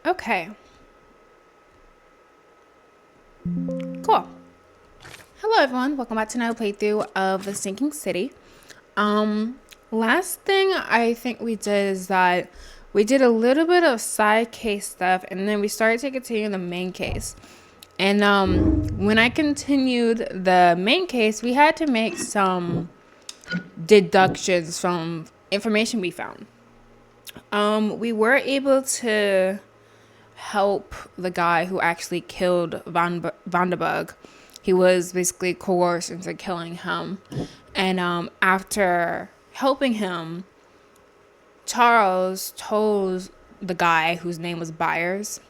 Okay, cool. Hello everyone, welcome back to another playthrough of The Sinking City. Last thing I think we did is that we did a little bit of side case stuff and then we started to continue the main case. And when I continued the main case, we had to make some deductions from information we found. We were able to help the guy who actually killed Vanderburg. He was basically coerced into killing him. And after helping him, Charles told the guy whose name was Byers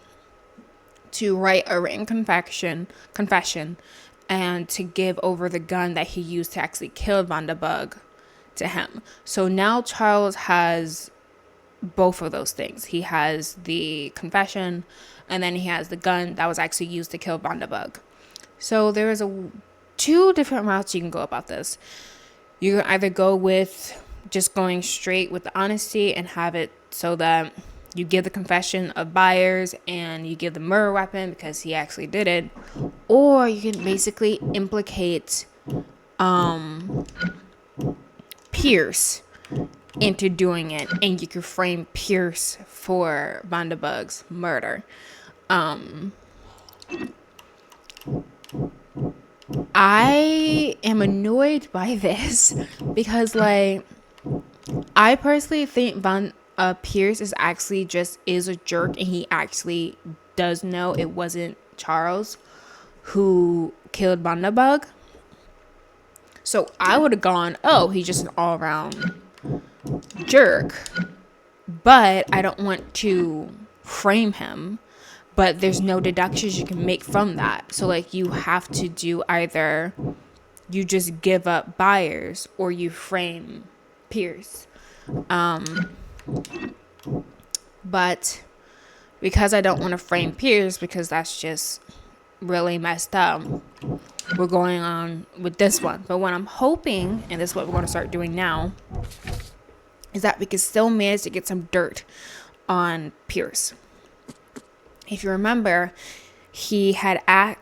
to write a written confession and to give over the gun that he used to actually kill Vanderburg to him. So now Charles has both of those things. He has the confession and then he has the gun that was actually used to kill Vanderburg. So there is two different routes you can go about this. You can either go with just going straight with the honesty and have it so that you give the confession of Byers and you give the murder weapon because he actually did it, or you can basically implicate Pierce into doing it, and you can frame Pierce for Vanderburg's murder. I am annoyed by this because, like, I personally think Pierce is a jerk, and he actually does know it wasn't Charles who killed Vanderburg. So I would have gone, oh, he's just an all-around jerk, but I don't want to frame him. But there's no deductions you can make from that. So, like, you have to do either you just give up Byers or you frame Pierce. But because I don't want to frame Pierce, because that's just really messed up, we're going on with this one. But what I'm hoping, and this is what we're going to start doing now, is that we can still manage to get some dirt on Pierce. If you remember, he had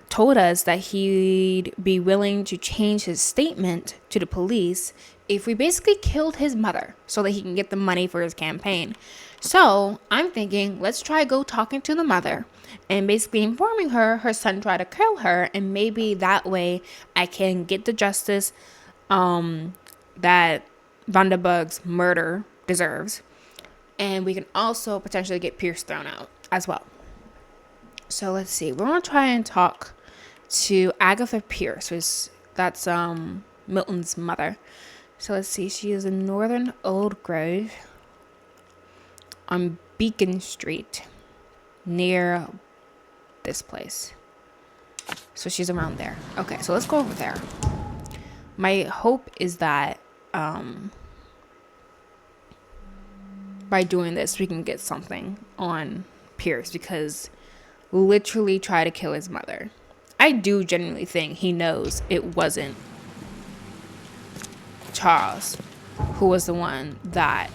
told us that he'd be willing to change his statement to the police if we basically killed his mother so that he can get the money for his campaign. So I'm thinking, let's try go talking to the mother and basically informing her son tried to kill her, and maybe that way I can get the justice that Vanderburg's murder deserves, and we can also potentially get Pierce thrown out as well. So let's see. We're going to try and talk to Agatha Pierce. That's Milton's mother. So let's see. She is in Northern Old Grove on Beacon Street near this place. So she's around there. Okay, so let's go over there. My hope is that by doing this, we can get something on Pierce, because literally try to kill his mother. I do genuinely think he knows it wasn't Charles who was the one that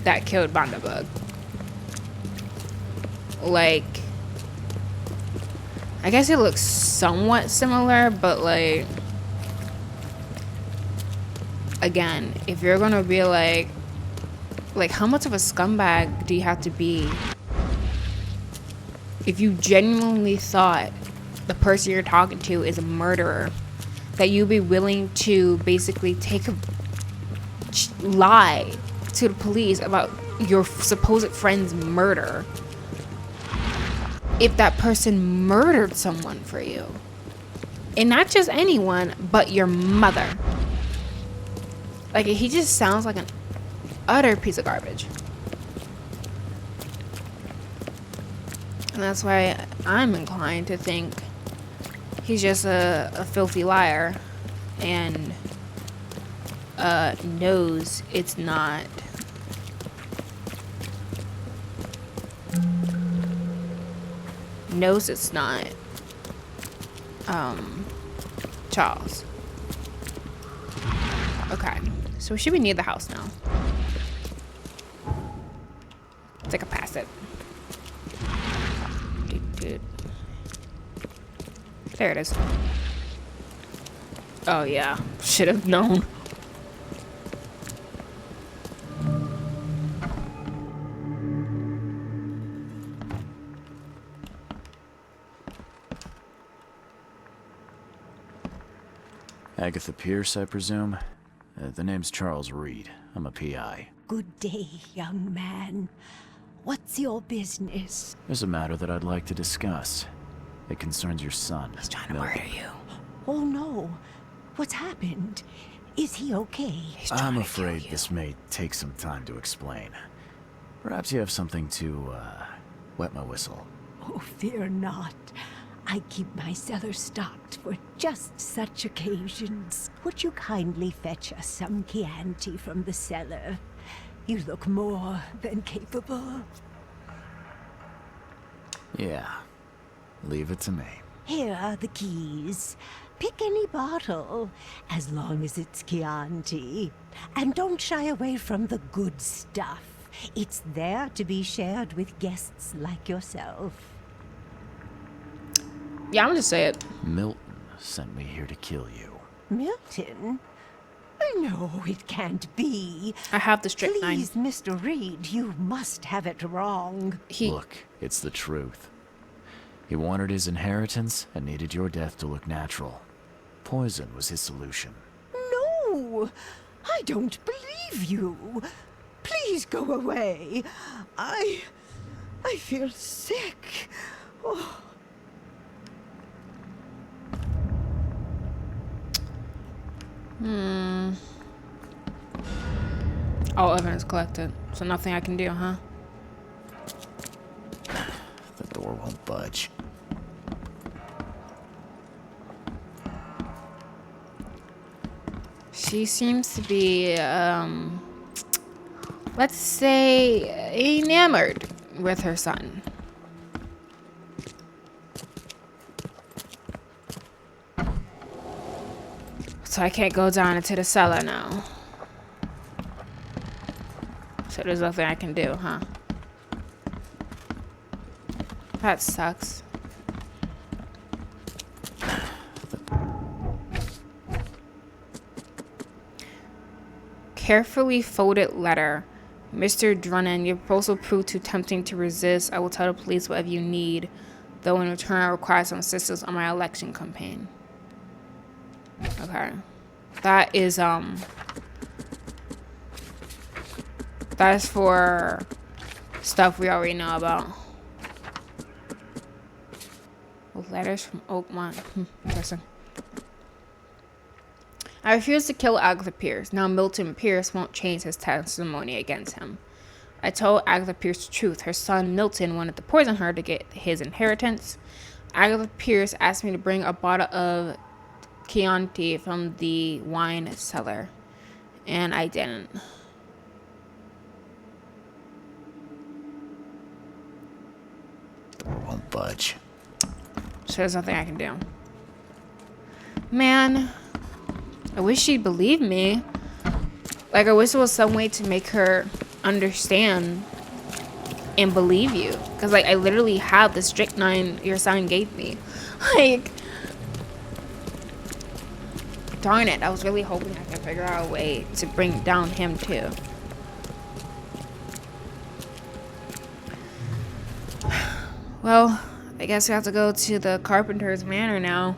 that killed Vanderburg. Like, I guess it looks somewhat similar, but like, again, if you're gonna be like how much of a scumbag do you have to be if you genuinely thought the person you're talking to is a murderer, that you'd be willing to basically take a lie to the police about your supposed friend's murder if that person murdered someone for you, and not just anyone, but your mother. Like, he just sounds like an utter piece of garbage. And that's why I'm inclined to think he's just a filthy liar and knows it's not Charles. Okay. So we should be near the house now. Take a pass it. Dude. There it is. Oh yeah. Should have known. Agatha Pierce, I presume? The name's Charles Reed. I'm a PI. Good day, young man. What's your business? There's a matter that I'd like to discuss. It concerns your son. He's trying to murder you. Oh no. What's happened? Is he okay? I'm afraid this may take some time to explain. Perhaps you have something to, wet my whistle. Oh, fear not. I keep my cellar stocked for just such occasions. Would you kindly fetch us some Chianti from the cellar? You look more than capable. Yeah. Leave it to me. Here are the keys. Pick any bottle, as long as it's Chianti. And don't shy away from the good stuff. It's there to be shared with guests like yourself. Yeah, I'm gonna say it. Milton sent me here to kill you. Milton? No, it can't be. I have the strychnine. Please, Mr. Reed, you must have it wrong. Look, it's the truth. He wanted his inheritance and needed your death to look natural. Poison was his solution. No! I don't believe you. Please go away. I feel sick. Oh. All evidence collected. So nothing I can do, huh? The door won't budge. She seems to be, let's say, enamored with her son. So I can't go down into the cellar now. So there's nothing I can do, huh? That sucks. Carefully folded letter. Mr. Drennan, your proposal proved too tempting to resist. I will tell the police whatever you need, though in return I require some assistance on my election campaign. Okay. That is, that's for stuff we already know about. Letters from Oakmont. Interesting. I refuse to kill Agatha Pierce. Now Milton Pierce won't change his testimony against him. I told Agatha Pierce the truth. Her son Milton wanted to poison her to get his inheritance. Agatha Pierce asked me to bring a bottle of Chianti from the wine cellar, and I didn't. Door won't budge. So there's nothing I can do. Man, I wish she'd believe me. Like, I wish there was some way to make her understand and believe you. Because, like, I literally have the strychnine your son gave me. Like, darn it. I was really hoping I could figure out a way to bring down him, too. Well, I guess we have to go to the Carpenter's Manor now.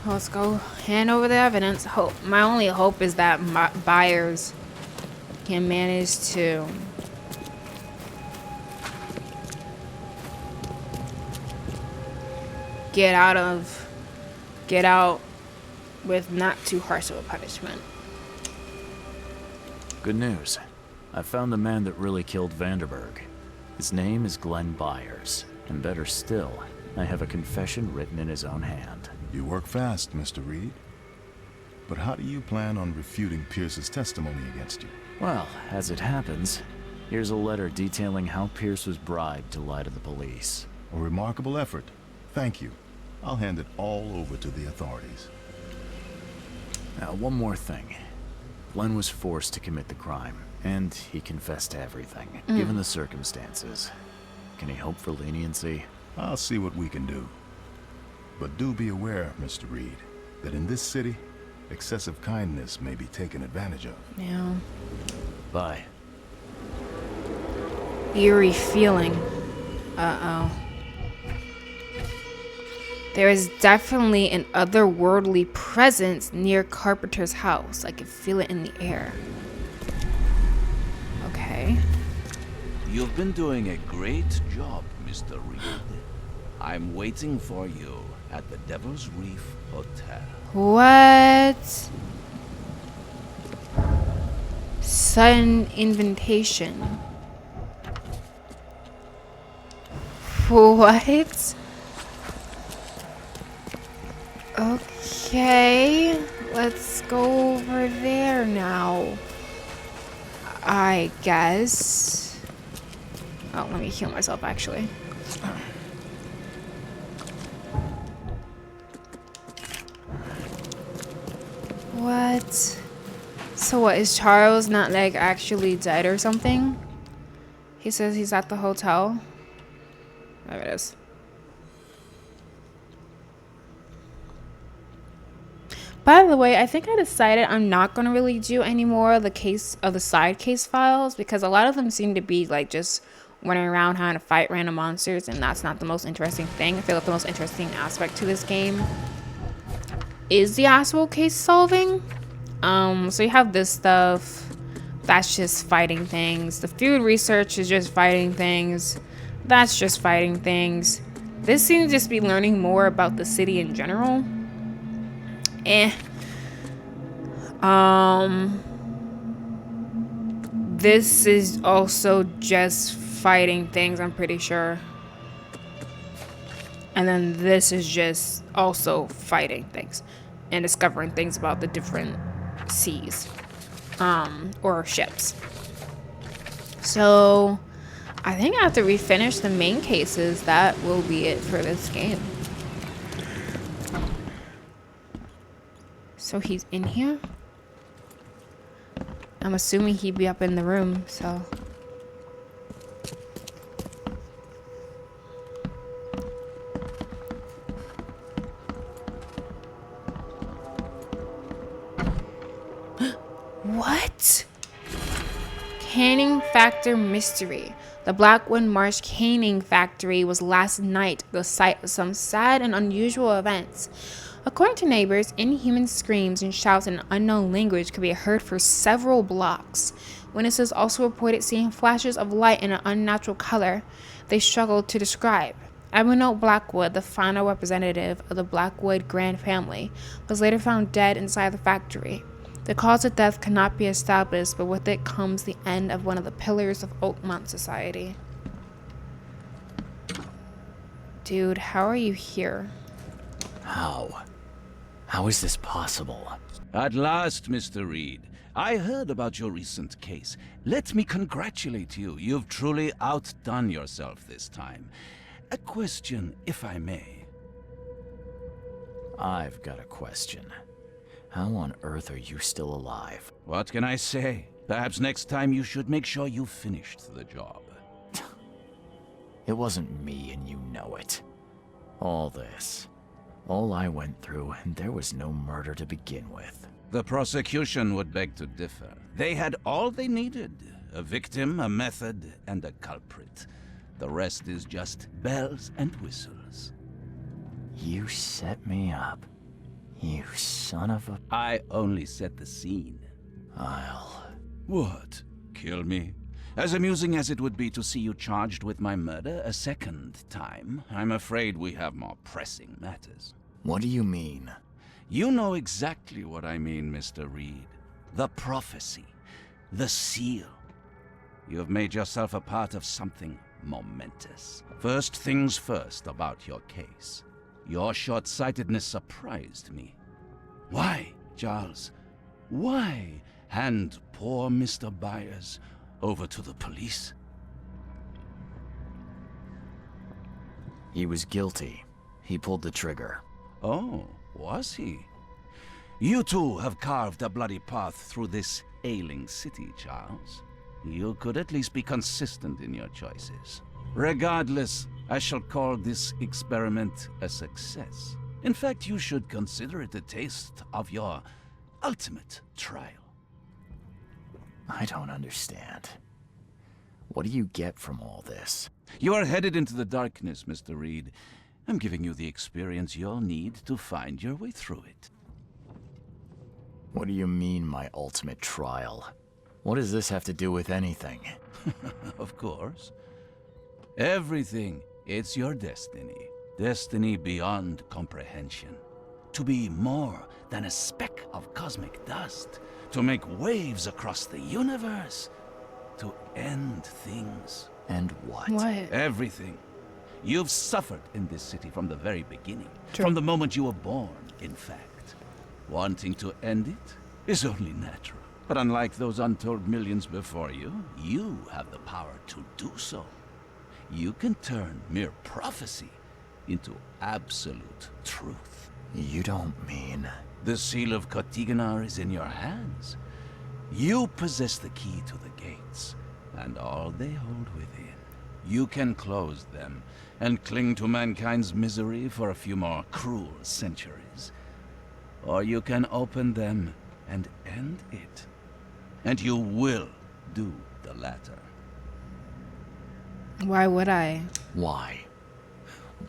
Let's go hand over the evidence. My only hope is that buyers can manage to get out with not too harsh of a punishment. Good news. I found the man that really killed Vanderberg. His name is Glenn Byers, and better still, I have a confession written in his own hand. You work fast, Mr. Reed. But how do you plan on refuting Pierce's testimony against you? Well, as it happens, here's a letter detailing how Pierce was bribed to lie to the police. A remarkable effort. Thank you. I'll hand it all over to the authorities. Now, one more thing. Glenn was forced to commit the crime, and he confessed to everything, given the circumstances. Can he hope for leniency? I'll see what we can do. But do be aware, Mr. Reed, that in this city, excessive kindness may be taken advantage of. Yeah. Bye. Eerie feeling. Uh-oh. There is definitely an otherworldly presence near Carpenter's house. I can feel it in the air. Okay. You've been doing a great job, Mr. Reed. I'm waiting for you at the Devil's Reef Hotel. What? Sudden invitation. What? Okay, let's go over there now. I guess. Oh, let me heal myself actually. What? So what, is Charles not like actually dead or something? He says he's at the hotel. There it is. By the way, I think I decided I'm not going to really do any more of the side case files because a lot of them seem to be like just running around having to fight random monsters, and that's not the most interesting thing. I feel like the most interesting aspect to this game is the actual case solving. So you have this stuff that's just fighting things. The food research is just fighting things. That's just fighting things. This seems to just be learning more about the city in general. This is also just fighting things, I'm pretty sure. And then this is just also fighting things and discovering things about the different seas, or ships. So I think after we finish the main cases, that will be it for this game. So he's in here. I'm assuming he'd be up in the room, so. What? Canning Factor Mystery. The Blackwood Marsh Canning Factory was last night the site of some sad and unusual events. According to neighbors, inhuman screams and shouts in an unknown language could be heard for several blocks. Witnesses also reported seeing flashes of light in an unnatural color they struggled to describe. Abino Blackwood, the final representative of the Blackwood Grand family, was later found dead inside the factory. The cause of death cannot be established, but with it comes the end of one of the pillars of Oakmont society. Dude, how are you here? How? How is this possible? At last, Mr. Reed. I heard about your recent case. Let me congratulate you. You've truly outdone yourself this time. A question, if I may. I've got a question. How on earth are you still alive? What can I say? Perhaps next time you should make sure you finished the job. It wasn't me, and you know it. All I went through, and there was no murder to begin with. The prosecution would beg to differ. They had all they needed. A victim, a method, and a culprit. The rest is just bells and whistles. You set me up. You son of a... I only set the scene. I'll... What? Kill me? As amusing as it would be to see you charged with my murder a second time, I'm afraid we have more pressing matters. What do you mean? You know exactly what I mean, Mr. Reed. The prophecy. The seal. You have made yourself a part of something momentous. First things first about your case. Your short-sightedness surprised me. Why, Charles? Why hand poor Mr. Byers over to the police? He was guilty. He pulled the trigger. Oh, was he? You too have carved a bloody path through this ailing city, Charles. You could at least be consistent in your choices. Regardless, I shall call this experiment a success. In fact, you should consider it a taste of your ultimate trial. I don't understand. What do you get from all this? You are headed into the darkness, Mr. Reed. I'm giving you the experience you'll need to find your way through it. What do you mean, my ultimate trial? What does this have to do with anything? Of course. Everything. It's your destiny. Destiny beyond comprehension. To be more than a speck of cosmic dust. To make waves across the universe. To end things. And what? What? Everything. You've suffered in this city from the very beginning. True. From the moment you were born, in fact. Wanting to end it is only natural. But unlike those untold millions before you, you have the power to do so. You can turn mere prophecy into absolute truth. You don't mean... The seal of Kotiganar is in your hands. You possess the key to the gates, and all they hold within. You can close them and cling to mankind's misery for a few more cruel centuries. Or you can open them and end it. And you will do the latter. Why would I? Why?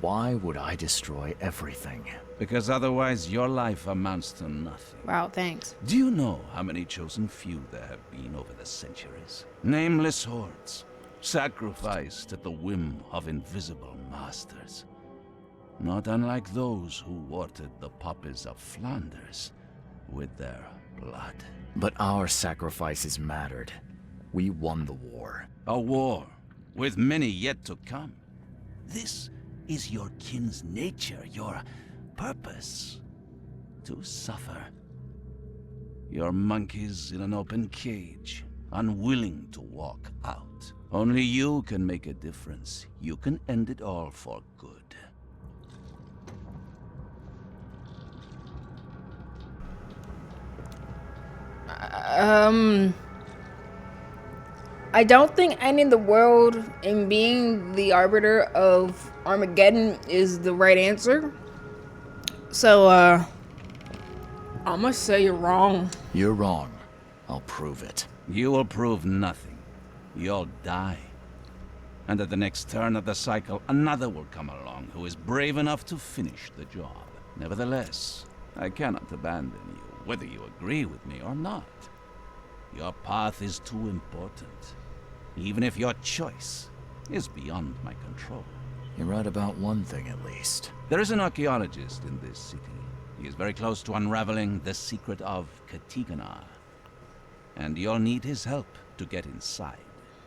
Why would I destroy everything? Because otherwise your life amounts to nothing. Wow, thanks. Do you know how many chosen few there have been over the centuries? Nameless hordes, sacrificed at the whim of invisible masters. Not unlike those who watered the poppies of Flanders with their blood. But our sacrifices mattered. We won the war. A war, with many yet to come. This is your kin's nature, your purpose. To suffer. Your monkeys in an open cage, unwilling to walk out. Only you can make a difference. You can end it all for good. I don't think ending the world and being the arbiter of Armageddon is the right answer. So, I'm gonna say you're wrong. You're wrong. I'll prove it. You will prove nothing. You'll die. And at the next turn of the cycle, another will come along who is brave enough to finish the job. Nevertheless, I cannot abandon you, whether you agree with me or not. Your path is too important, even if your choice is beyond my control. You're right about one thing, at least. There is an archaeologist in this city. He is very close to unraveling the secret of Kotiganar. And you'll need his help to get inside.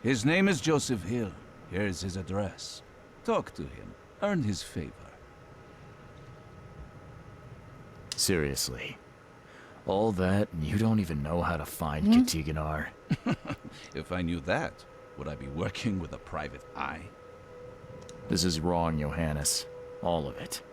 His name is Joseph Hill. Here's his address. Talk to him. Earn his favor. Seriously. All that, and you don't even know how to find Kotiganar? If I knew that, would I be working with a private eye? This is wrong, Johannes. All of it.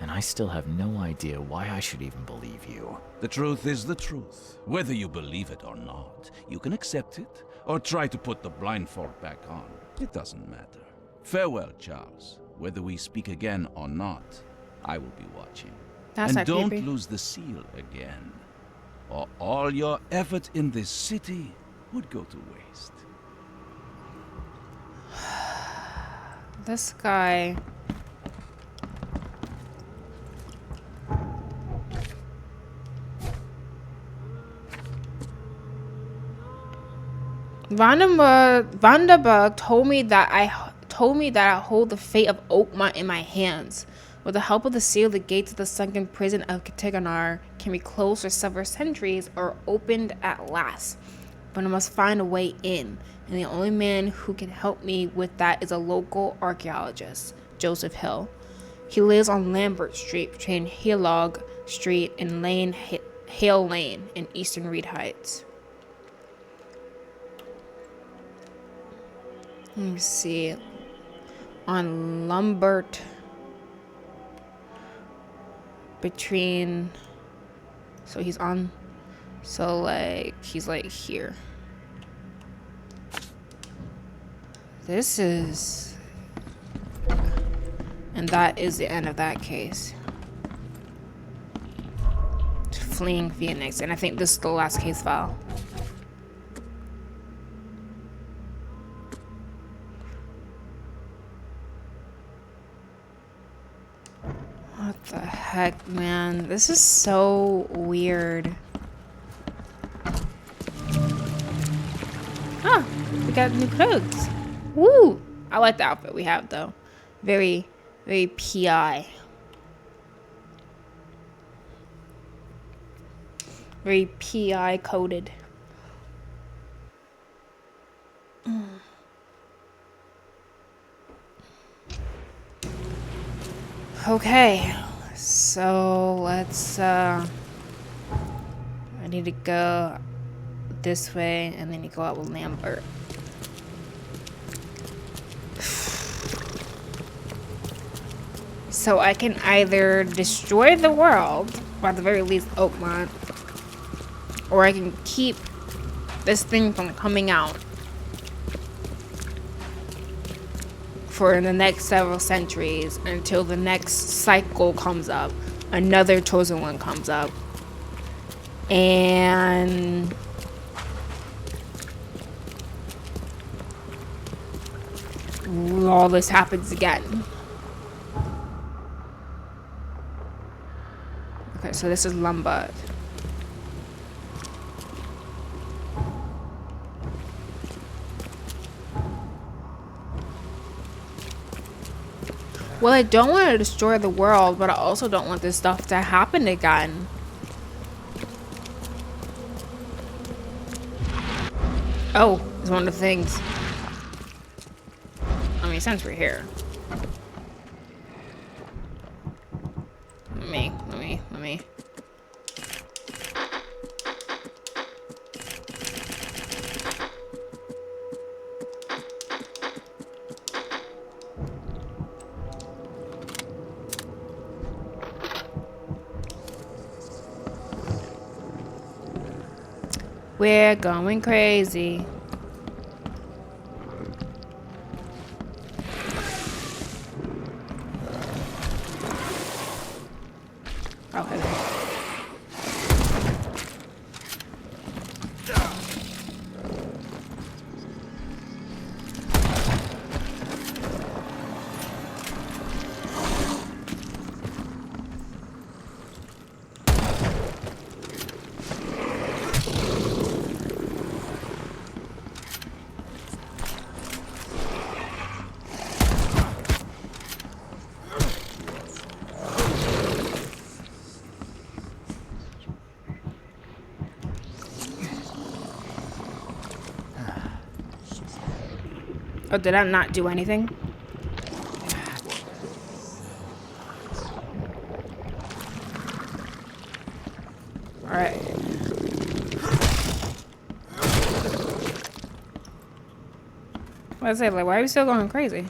And I still have no idea why I should even believe you. The truth is the truth. Whether you believe it or not, you can accept it, or try to put the blindfold back on. It doesn't matter. Farewell, Charles. Whether we speak again or not, I will be watching. That's And not don't creepy. lose the seal again, or all your effort in this city would go to waste. This guy. Vandenberg told me that I hold the fate of Oakmont in my hands. With the help of the seal, the gates of the sunken prison of Kotiganar can be closed for several centuries or opened at last. but I must find a way in. And the only man who can help me with that is a local archaeologist, Joseph Hill. He lives on Lambert Street between Healog Street and Hale Lane in Eastern Reed Heights. Let me see. On Lambert between, so he's on, so like he's like here. This is, and that is the end of that case. Fleeing Phoenix, and I think this is the last case file. What the heck, man? This is so weird. Oh, we got new clothes. Woo! I like the outfit we have, though. Very, very PI. Very PI coded. Okay, so let's I need to go this way and then you go out with Lambert. So I can either destroy the world, or at the very least Oakmont, or I can keep this thing from coming out for the next several centuries until the next cycle comes up, another chosen one comes up, and all this happens again. Okay, so this is Lombard. Well, I don't want to destroy the world, but I also don't want this stuff to happen again. Oh, it's one of the things. I mean, since we're here. Let me. We're going crazy. Oh, hello. Oh, did I not do anything? Alright. What I say, like, why are we still going crazy?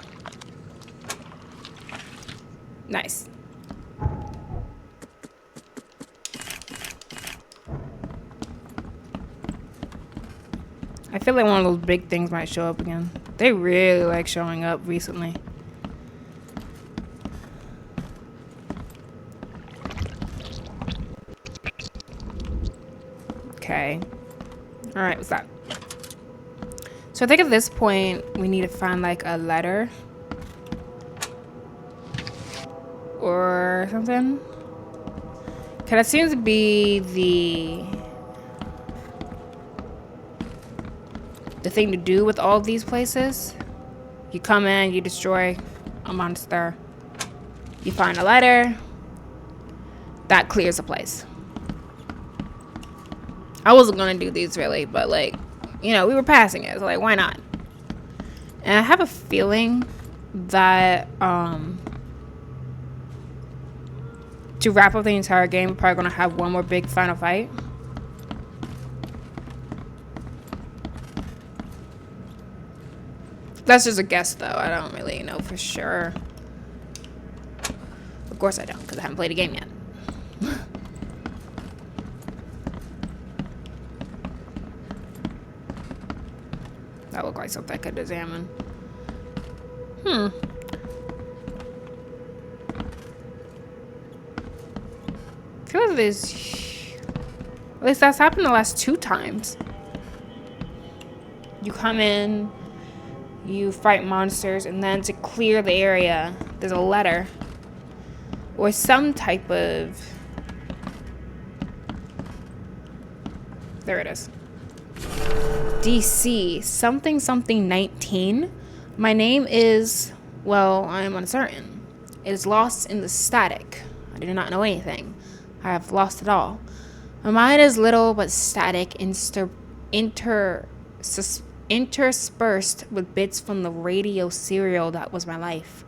Nice. I feel like one of those big things might show up again. They really like showing up recently. Okay. Alright, what's that? So I think at this point, we need to find like a letter. Or something. Cause that seems to be the thing to do with all of these places. You come in, you destroy a monster, you find a letter, that clears a place. I wasn't gonna do these really, but like you know, we were passing it. So like, why not? And I have a feeling that to wrap up the entire game, we're probably gonna have one more big final fight. That's just a guess, though. I don't really know for sure. Of course I don't, because I haven't played a game yet. That looked like something I could examine. I feel like this... At least that's happened the last 2 times. You come in, you fight monsters, and then to clear the area, there's a letter. Or some type of... There it is. DC, something something 19. My name is, well, I am uncertain. It is lost in the static. I do not know anything. I have lost it all. My mind is little but static, interspersed with bits from the radio serial that was my life.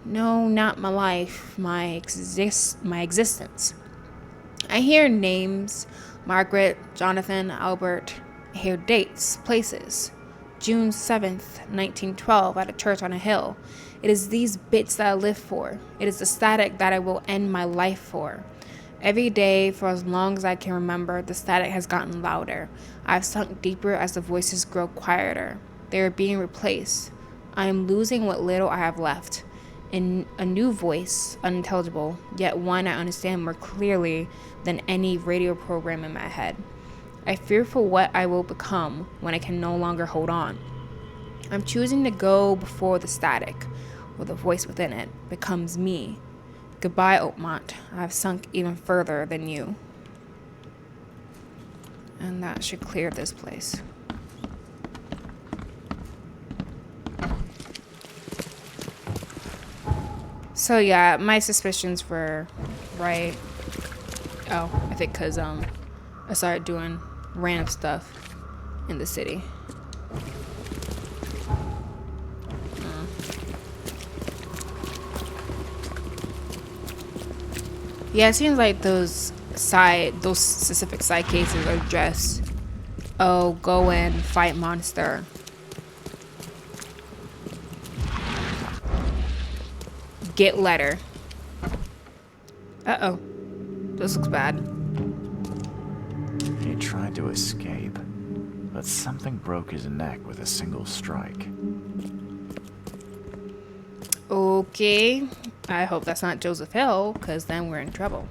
No, not my life, my existence. I hear names: Margaret, Jonathan, Albert. I hear dates, places. June 7th, 1912, at a church on a hill. It is these bits that I live for. It is the static that I will end my life for. Every day, for as long as I can remember, the static has gotten louder. I have sunk deeper as the voices grow quieter. They are being replaced. I am losing what little I have left. In a new voice, unintelligible, yet one I understand more clearly than any radio program in my head. I fear for what I will become when I can no longer hold on. I'm choosing to go before the static, or the voice within it, becomes me. Goodbye, Oakmont. I have sunk even further than you. And that should clear this place. So yeah, my suspicions were right. Oh, I think because I started doing random stuff in the city. Yeah, it seems like those specific side cases are just, oh, go in, fight monster. Get letter. Uh-oh. This looks bad. He tried to escape, but something broke his neck with a single strike. Okay. I hope that's not Joseph Hill, because then we're in trouble.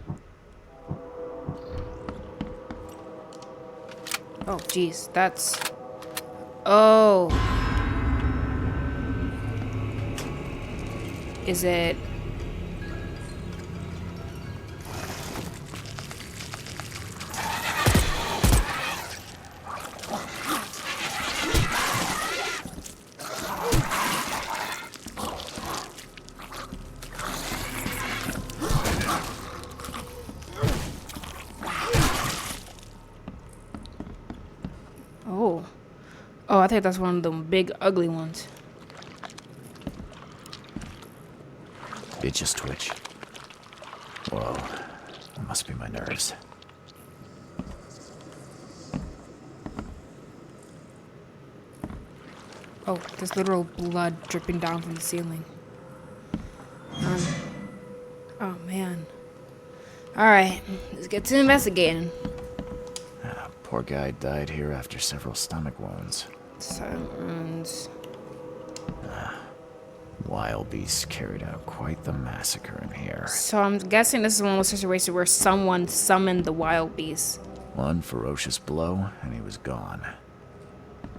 Oh, jeez. That's... Oh. Is it... Oh. Oh, I think that's one of them big, ugly ones. It just twitch. Whoa. It must be my nerves. Oh, there's literal blood dripping down from the ceiling. Oh, man. Alright, let's get to investigating. Poor guy died here after several stomach wounds. Sounds... Wild beasts carried out quite the massacre in here. So I'm guessing this is one of those situations where someone summoned the wild beast. One ferocious blow, and he was gone.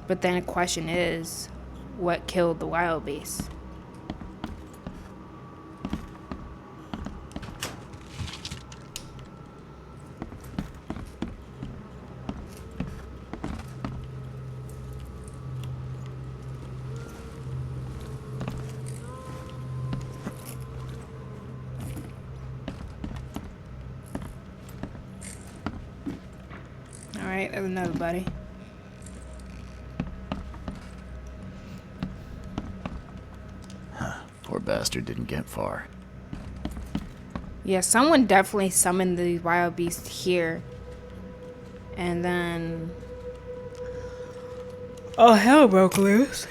But then the question is, what killed the wild beast? Alright, there's another buddy. creature didn't get far. Yeah, someone definitely summoned the wild beast here. And then... oh, hell broke loose.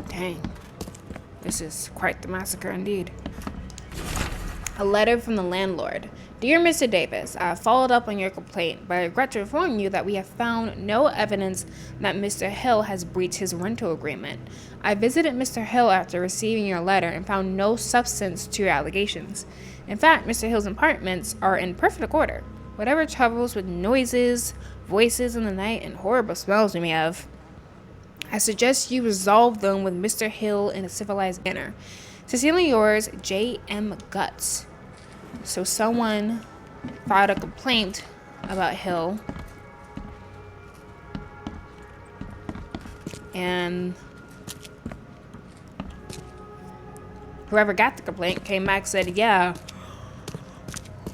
Dang. This is quite the massacre indeed. A letter from the landlord. Dear Mr. Davis, I have followed up on your complaint, but I regret to inform you that we have found no evidence that Mr. Hill has breached his rental agreement. I visited Mr. Hill after receiving your letter and found no substance to your allegations. In fact, Mr. Hill's apartments are in perfect order. Whatever troubles with noises, voices in the night, and horrible smells we may have, I suggest you resolve them with Mr. Hill in a civilized manner. Sincerely yours, J.M. Guts. So someone filed a complaint about Hill. And whoever got the complaint came back and said, yeah,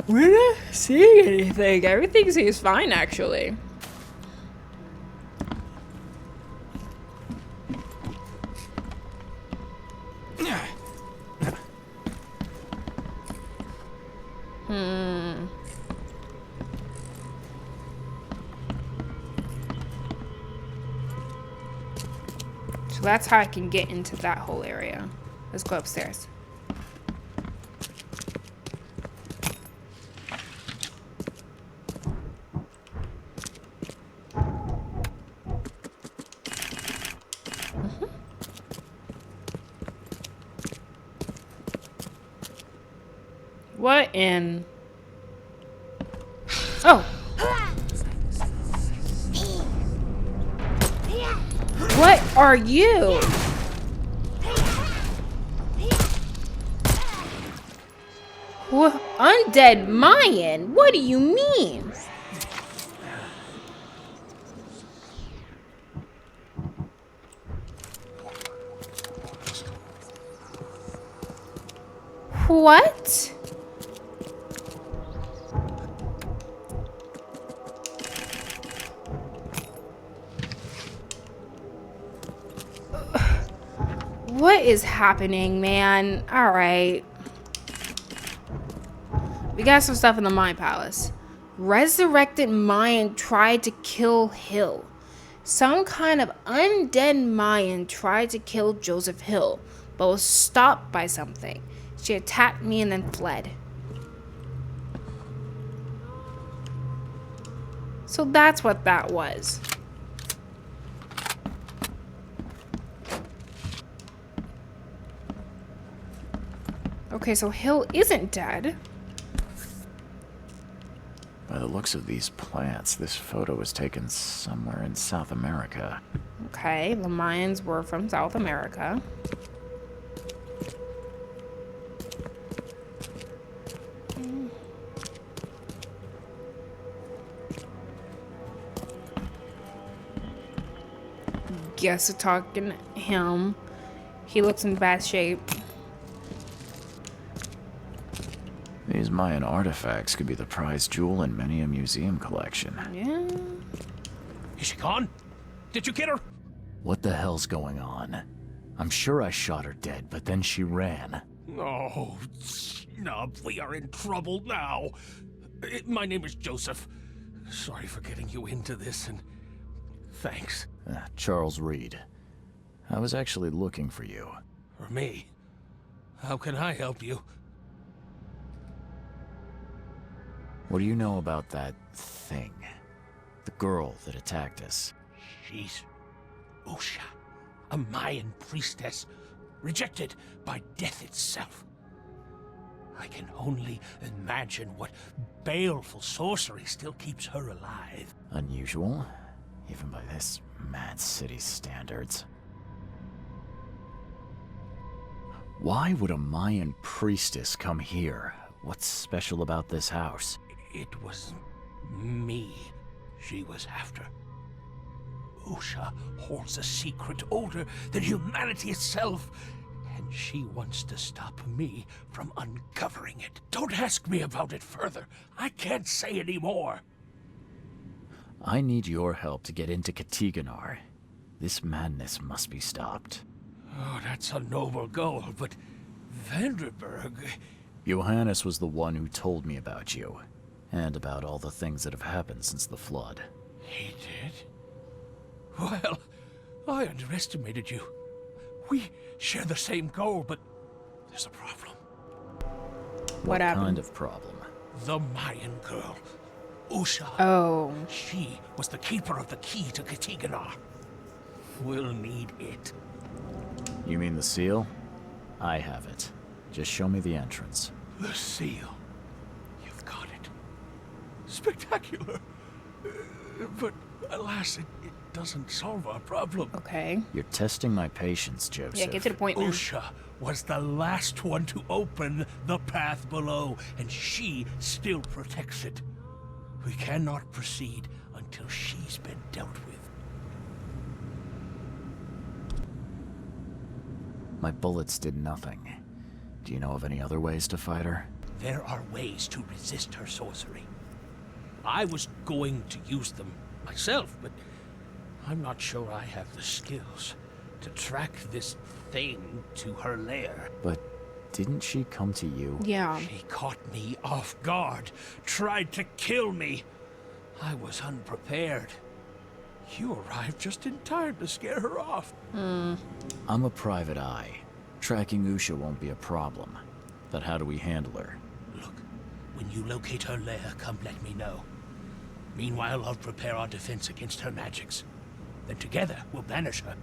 we're not seeing anything. Everything seems fine, actually. So that's how I can get into that whole area. Let's go upstairs. What in... oh! What are you? What? Undead Mayan? What do you mean? What? What is happening, man? Alright. We got some stuff in the Mind Palace. Resurrected Mayan tried to kill Hill. Some kind of undead Mayan tried to kill Joseph Hill, but was stopped by something. She attacked me and then fled. So that's what that was. Okay, so Hill isn't dead. By the looks of these plants, this photo was taken somewhere in South America. Okay, the Mayans were from South America. Guess we're talking him. He looks in bad shape. These Mayan artifacts could be the prized jewel in many a museum collection. Yeah. Is she gone? Did you get her? What the hell's going on? I'm sure I shot her dead, but then she ran. Oh, snub, we are in trouble now. My name is Joseph. Sorry for getting you into this, and thanks. Charles Reed. I was actually looking for you. For me? How can I help you? What do you know about that thing? The girl that attacked us? She's Usha, a Mayan priestess, rejected by death itself. I can only imagine what baleful sorcery still keeps her alive. Unusual, even by this mad city's standards. Why would a Mayan priestess come here? What's special about this house? It was me she was after. Usha holds a secret older than humanity itself, and she wants to stop me from uncovering it. Don't ask me about it further. I can't say any more. I need your help to get into Katiganar. This madness must be stopped. Oh, that's a noble goal, but Vanderberg... Johannes was the one who told me about you, and about all the things that have happened since the flood. He did? Well, I underestimated you. We share the same goal, but there's a problem. What happened? Kind of problem? The Mayan girl, Usha. Oh. She was the keeper of the key to Katiganar. We'll need it. You mean the seal? I have it. Just show me the entrance. The seal. You've got it. Spectacular. But alas, it doesn't solve our problem. Okay. You're testing my patience, Joseph. Yeah, get to the point, man. Usha was the last one to open the path below, and she still protects it. We cannot proceed until she's been dealt with. My bullets did nothing. Do you know of any other ways to fight her? There are ways to resist her sorcery. I was going to use them myself, but I'm not sure I have the skills to track this thing to her lair. But didn't she come to you? Yeah. She caught me off guard, tried to kill me. I was unprepared. You arrived just in time to scare her off. I'm a private eye. Tracking Usha won't be a problem. But how do we handle her? Look, when you locate her lair, come let me know. Meanwhile, I'll prepare our defense against her magics. Then together, we'll banish her.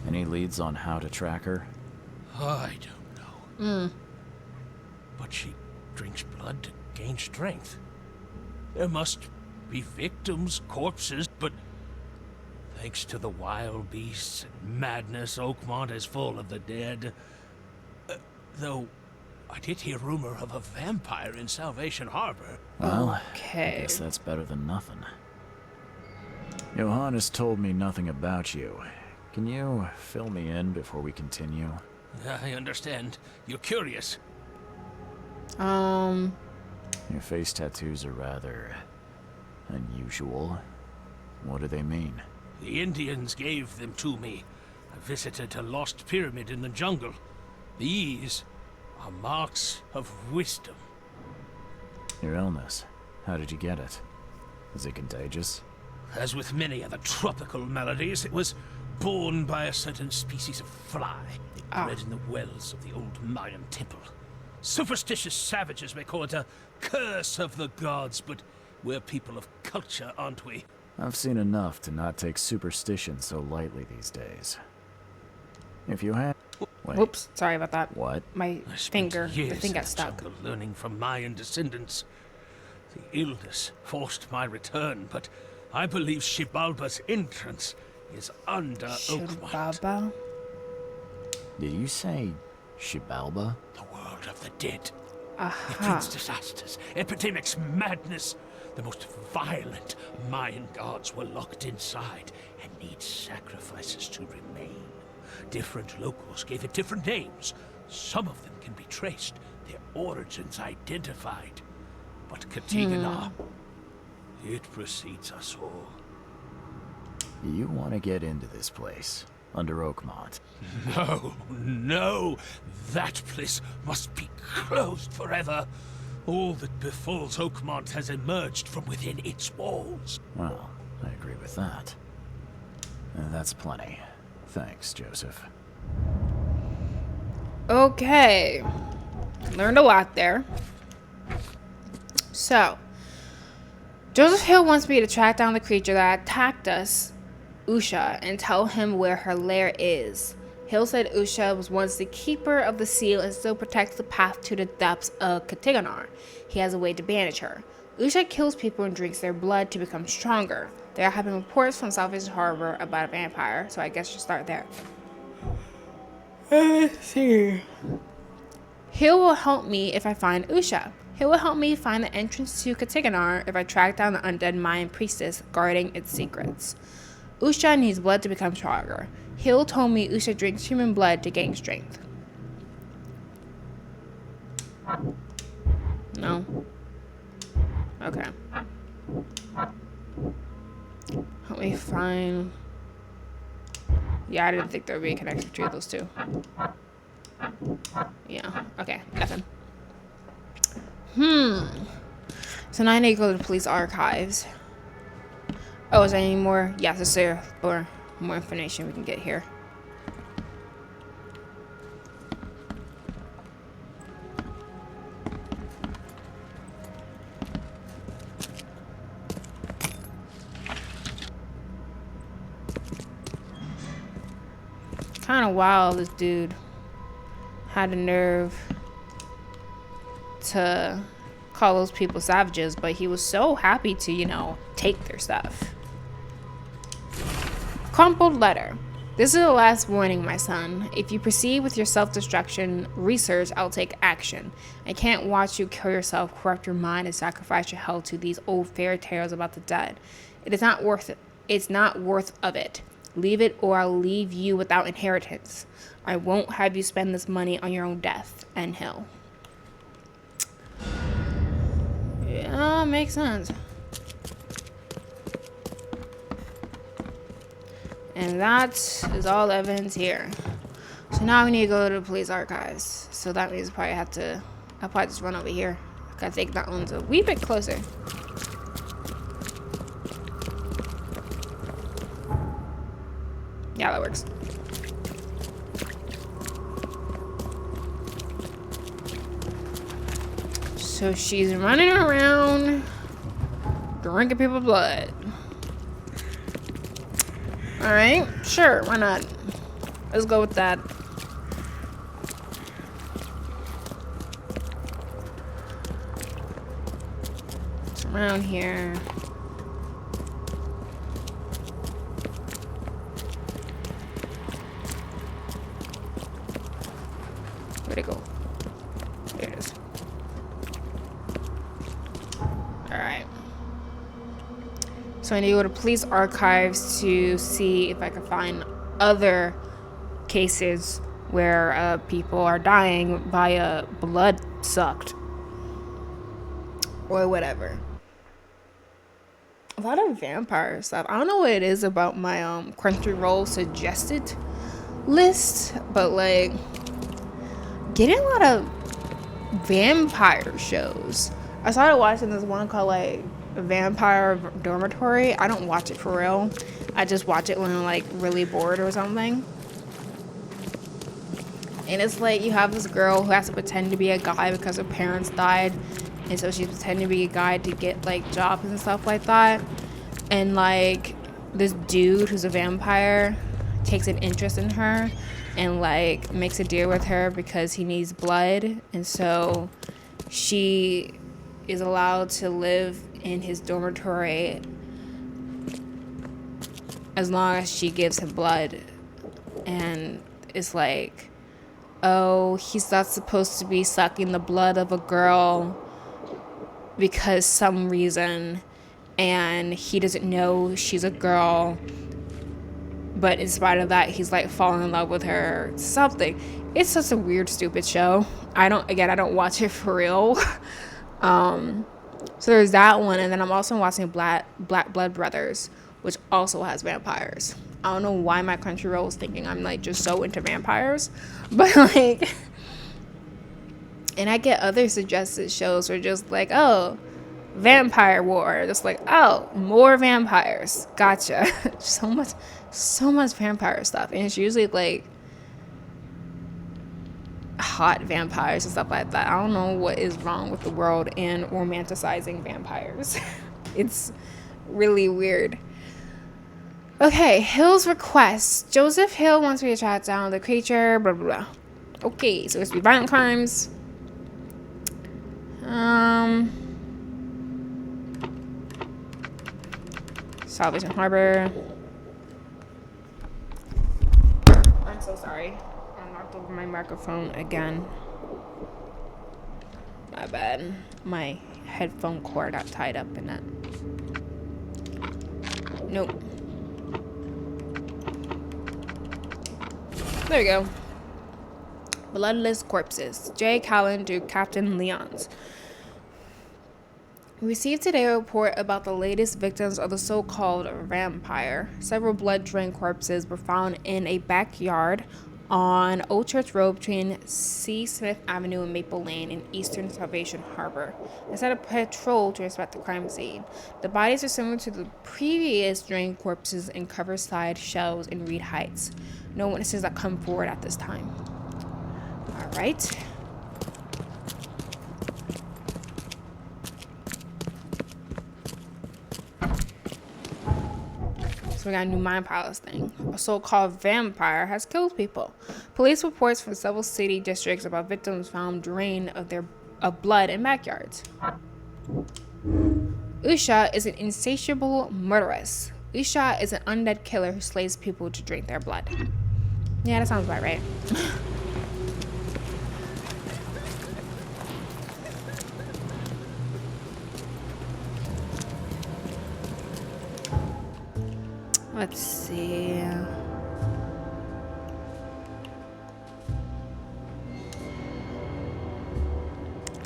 Any leads on how to track her? I don't know. But she drinks blood to gain strength. There must be victims, corpses, but thanks to the wild beasts and madness, Oakmont is full of the dead. Though, I did hear rumor of a vampire in Salvation Harbor. Well, I Okay. guess that's better than nothing. Johannes told me nothing about you. Can you fill me in before we continue? I understand. You're curious. Your face tattoos are rather unusual. What do they mean? The Indians gave them to me. I visited a lost pyramid in the jungle. These are marks of wisdom. Your illness. How did you get it? Is it contagious? As with many other tropical maladies, it was borne by a certain species of fly bred in the wells of the old Mayan temple. Superstitious savages may call it a curse of the gods, but we're people of culture, aren't we? I've seen enough to not take superstition so lightly these days. If you had... Wait, Whoops. Sorry about that. what? My I spent finger. The years thing in got the stuck. jungle learning from Mayan descendants. The illness forced my return, but I believe Xibalba's entrance is under Oakmont. Shibaba. Did you say Xibalba? The world of the dead. It Aha. brings disasters, epidemics, madness. The most violent Mayan gods were locked inside and need sacrifices to remain. Different locals gave it different names. Some of them can be traced, their origins identified. But Katiganar, it precedes us all. You want to get into this place, under Oakmont. No, that place must be closed forever. All that befalls Oakmont has emerged from within its walls. Well, I agree with that. That's plenty. Thanks, Joseph. Okay. Learned a lot there. So, Joseph Hill wants me to track down the creature that attacked us, Usha, and tell him where her lair is. Hill said Usha was once the keeper of the seal and still protects the path to the depths of Katiganar. He has a way to banish her. Usha kills people and drinks their blood to become stronger. There have been reports from Salvation Harbor about a vampire, so I guess you'll start there. Let's see. Hill will help me if I find Usha. Hill will help me find the entrance to Katiganar if I track down the undead Mayan priestess guarding its secrets. Usha needs blood to become stronger. Hill told me Usha drinks human blood to gain strength. No? Okay. Help me find... Yeah, I didn't think there would be a connection between those two. Yeah, okay, nothing. So now I need to go to the police archives. Oh, is there any more? Yes, is there more information we can get here? Kind of wild this dude had the nerve to call those people savages, but he was so happy to, you know, take their stuff. Crumpled letter. This is the last warning, my son. If you proceed with your self-destruction research, I'll take action. I can't watch you kill yourself, corrupt your mind, and sacrifice your health to these old fairy tales about the dead. It is not worth it. It's not worth of it. Leave it, or I'll leave you without inheritance. I won't have you spend this money on your own death and hell. Yeah, makes sense. And that is all the evidence here. So now we need to go to the police archives. So that means I'll probably just run over here. Gotta take that one's a wee bit closer. Yeah, that works. So she's running around drinking people's blood. Alright, sure, why not? Let's go with that. It's around here. Where'd it go? There it is. Alright. So I need to go to police archives to see if I can find other cases where people are dying via blood sucked or whatever. A lot of vampire stuff. I don't know what it is about my Crunchyroll suggested list, but like getting a lot of vampire shows. I started watching this one called like Vampire Dormitory. I don't watch it for real. I just watch it when I'm like really bored or something. And it's like you have this girl who has to pretend to be a guy because her parents died, and so she's pretending to be a guy to get like jobs and stuff like that. And like this dude who's a vampire takes an interest in her and like makes a deal with her because he needs blood, and so she is allowed to live in his dormitory as long as she gives him blood. And it's like, oh, he's not supposed to be sucking the blood of a girl because some reason, and he doesn't know she's a girl, but in spite of that he's like falling in love with her, something. It's such a weird, stupid show. I don't watch it for real. So there's that one, and then I'm also watching Black Blood Brothers, which also has vampires. I don't know why my Crunchyroll is thinking I'm like just so into vampires, but like, and I get other suggested shows where just like, oh, vampire war, just like, oh, more vampires, gotcha. so much vampire stuff, and it's usually like hot vampires and stuff like that. I don't know what is wrong with the world and romanticizing vampires. It's really weird. Okay, Hill's request. Joseph Hill wants me to track down the creature, blah, blah, blah. Okay, so it's be violent crimes. Salvation Harbor. I'm so sorry. I knocked over my microphone again. My bad. My headphone cord got tied up in that. Nope. There we go. Bloodless corpses. J. Callan to Captain Leons. We received today a report about the latest victims of the so-called vampire. Several blood-drained corpses were found in a backyard on Old Church Road between C. Smith Avenue and Maple Lane in eastern Salvation Harbor. They set a patrol to inspect the crime scene. The bodies are similar to the previous drained corpses in Coverside, Shells, and Reed Heights. No witnesses that come forward at this time. All right. So we got a new Mind Palace thing. A so-called vampire has killed people. Police reports from several city districts about victims found drained of blood in backyards. Usha is an insatiable murderess. Usha is an undead killer who slays people to drink their blood. Yeah, that sounds about right. Let's see. I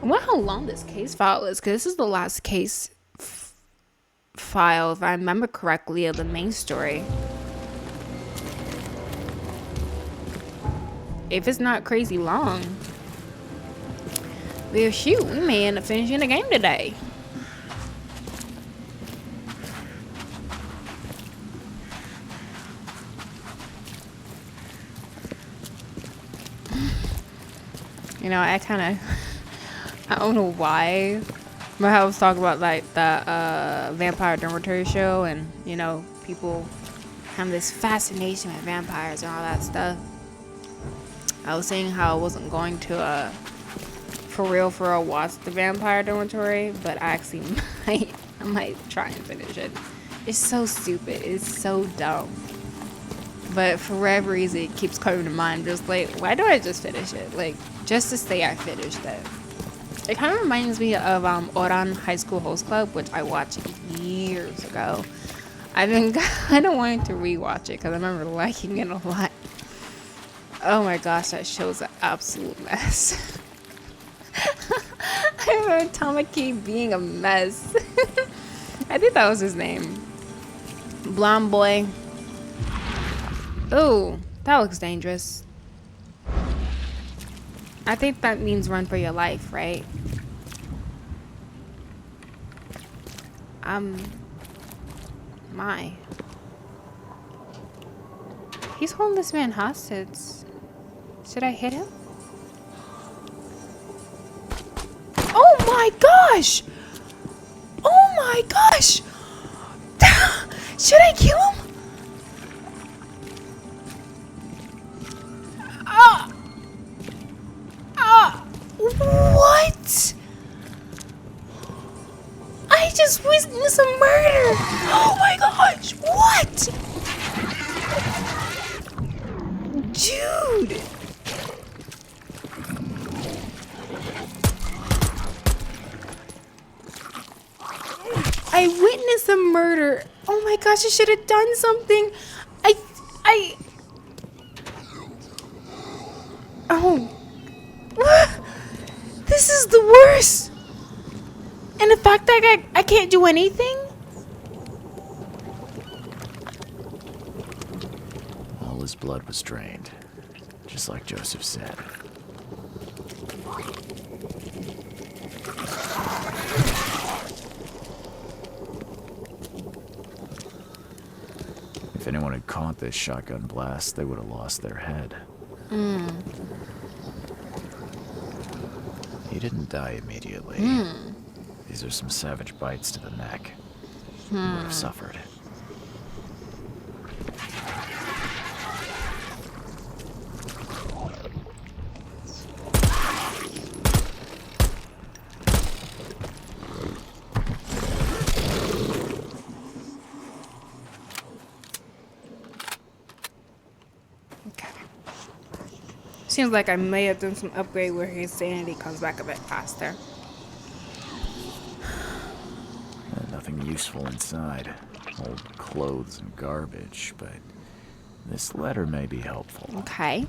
wonder how long this case file is, because this is the last case file, if I remember correctly, of the main story. If it's not crazy long. Well, shoot, we may end up finishing the game today. You know, I don't know why. But I was talking about like the vampire dormitory show, and you know, people have this fascination with vampires and all that stuff. I was saying how I wasn't going to for real watch the vampire dormitory, but I actually I might try and finish it. It's so stupid. It's so dumb. But for whatever reason, it keeps coming to mind. Just like, why don't I just finish it? Like, just to say I finished it. It kind of reminds me of Oran High School Host Club, which I watched years ago. I've been kind of wanting to rewatch it because I remember liking it a lot. Oh my gosh, that show's an absolute mess. I remember Tamaki being a mess. I think that was his name. Blonde boy. Ooh, that looks dangerous. I think that means run for your life, right? My. He's holding this man hostage. Should I hit him? Oh my gosh! Oh my gosh! Should I kill him? What? I just witnessed a murder! Oh my gosh! What? Dude! I witnessed a murder. Oh my gosh, I should have done something. Oh. This is the worst. And the fact that I can't do anything? All his blood was drained, just like Joseph said. If anyone had caught this shotgun blast, they would have lost their head. He didn't die immediately. These are some savage bites to the neck. He would have suffered. Seems like I may have done some upgrade where his sanity comes back a bit faster. Nothing useful inside. Old clothes and garbage, but this letter may be helpful. Okay.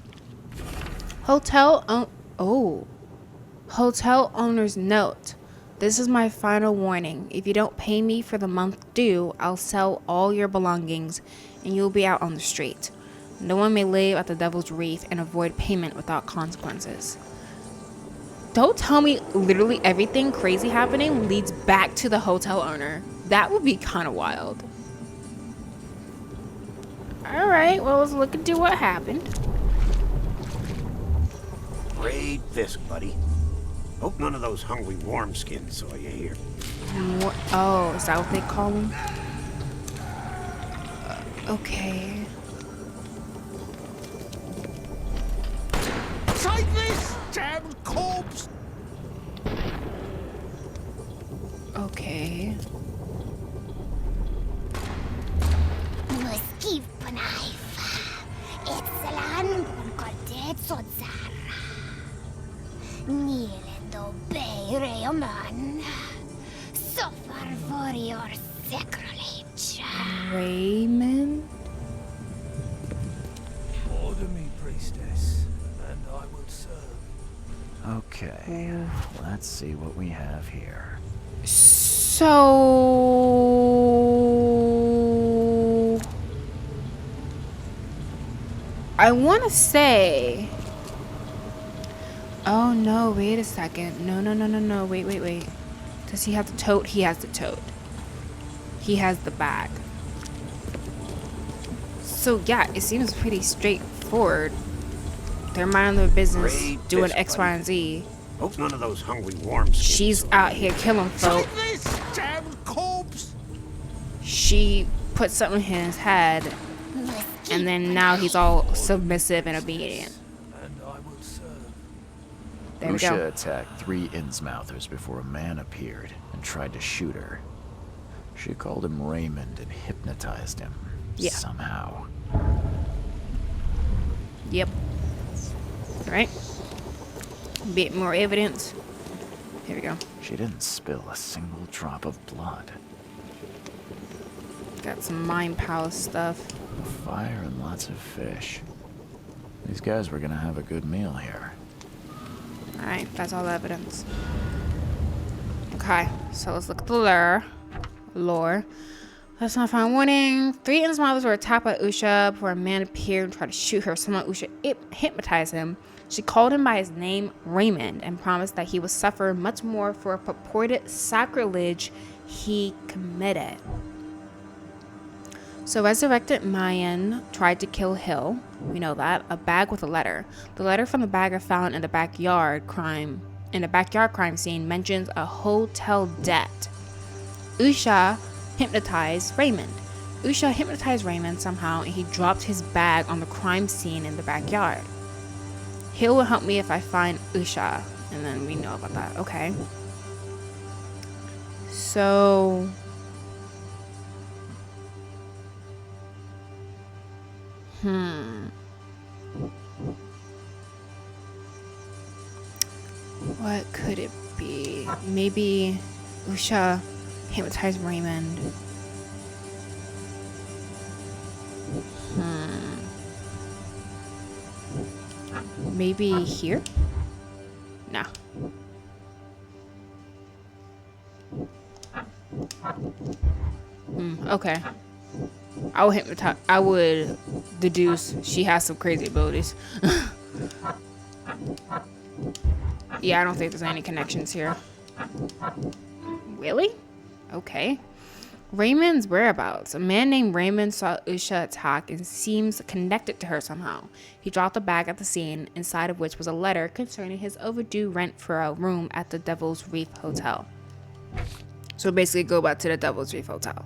Oh. Hotel owner's note. This is my final warning. If you don't pay me for the month due, I'll sell all your belongings and you'll be out on the street. No one may live at the Devil's Reef and avoid payment without consequences. Don't tell me literally everything crazy happening leads back to the hotel owner. That would be kind of wild. Alright, well, let's look into what happened. Great fisk, buddy. Hope none of those hungry wormskins saw you here. Oh, is that what they call them? Okay. Take this, damn corpse! Okay. Muskiv Panaifa. Etselan Bunkodet Sodzara. Nilendo Bay Rayoman. Sofar for your sacrilege. Raymond? Order me, priestess, and I will serve. Okay, let's see what we have here. So I want to say, oh no, wait a second. No. Wait. Does he have the tote? He has the tote. He has the bag. So yeah, it seems pretty straightforward. They're minding their business, Great doing fisk, X, buddy. Y, and Z. Hope none of those hungry wormskins. She's saw out you here killing folk. Take this, damn corpse! She put something in his head, and then now he's all submissive and obedient. And I will serve. There we Usha go. attacked 3 Innsmouthers before a man appeared and tried to shoot her. She called him Raymond and hypnotized him. Yeah. Somehow. Yep. Alright. Bit more evidence. Here we go. She didn't spill a single drop of blood. Got some mind palace stuff. Fire and lots of fish. These guys were gonna have a good meal here. Alright, that's all the evidence. Okay, so let's look at the lore. That's not fine. Warning. 3 Innsmouthers were attacked by Usha before a man appeared and tried to shoot her. Someone Usha hypnotized him. She called him by his name, Raymond, and promised that he would suffer much more for a purported sacrilege he committed. So Resurrected Mayan tried to kill Hill. We know that. A bag with a letter. The letter from the bagger found in the backyard crime scene mentions a hotel debt. Usha hypnotized Raymond. Usha hypnotized Raymond somehow, and he dropped his bag on the crime scene in the backyard. Hill will help me if I find Usha. And then we know about that. Okay. So what could it be? Maybe Usha hypnotized Raymond. Maybe here? Nah. Okay. I would deduce she has some crazy abilities. Yeah, I don't think there's any connections here. Really? Okay. Raymond's whereabouts. A man named Raymond saw Usha attack and seems connected to her somehow. He dropped a bag at the scene, inside of which was a letter concerning his overdue rent for a room at the Devil's Reef Hotel. So basically go back to the Devil's Reef Hotel.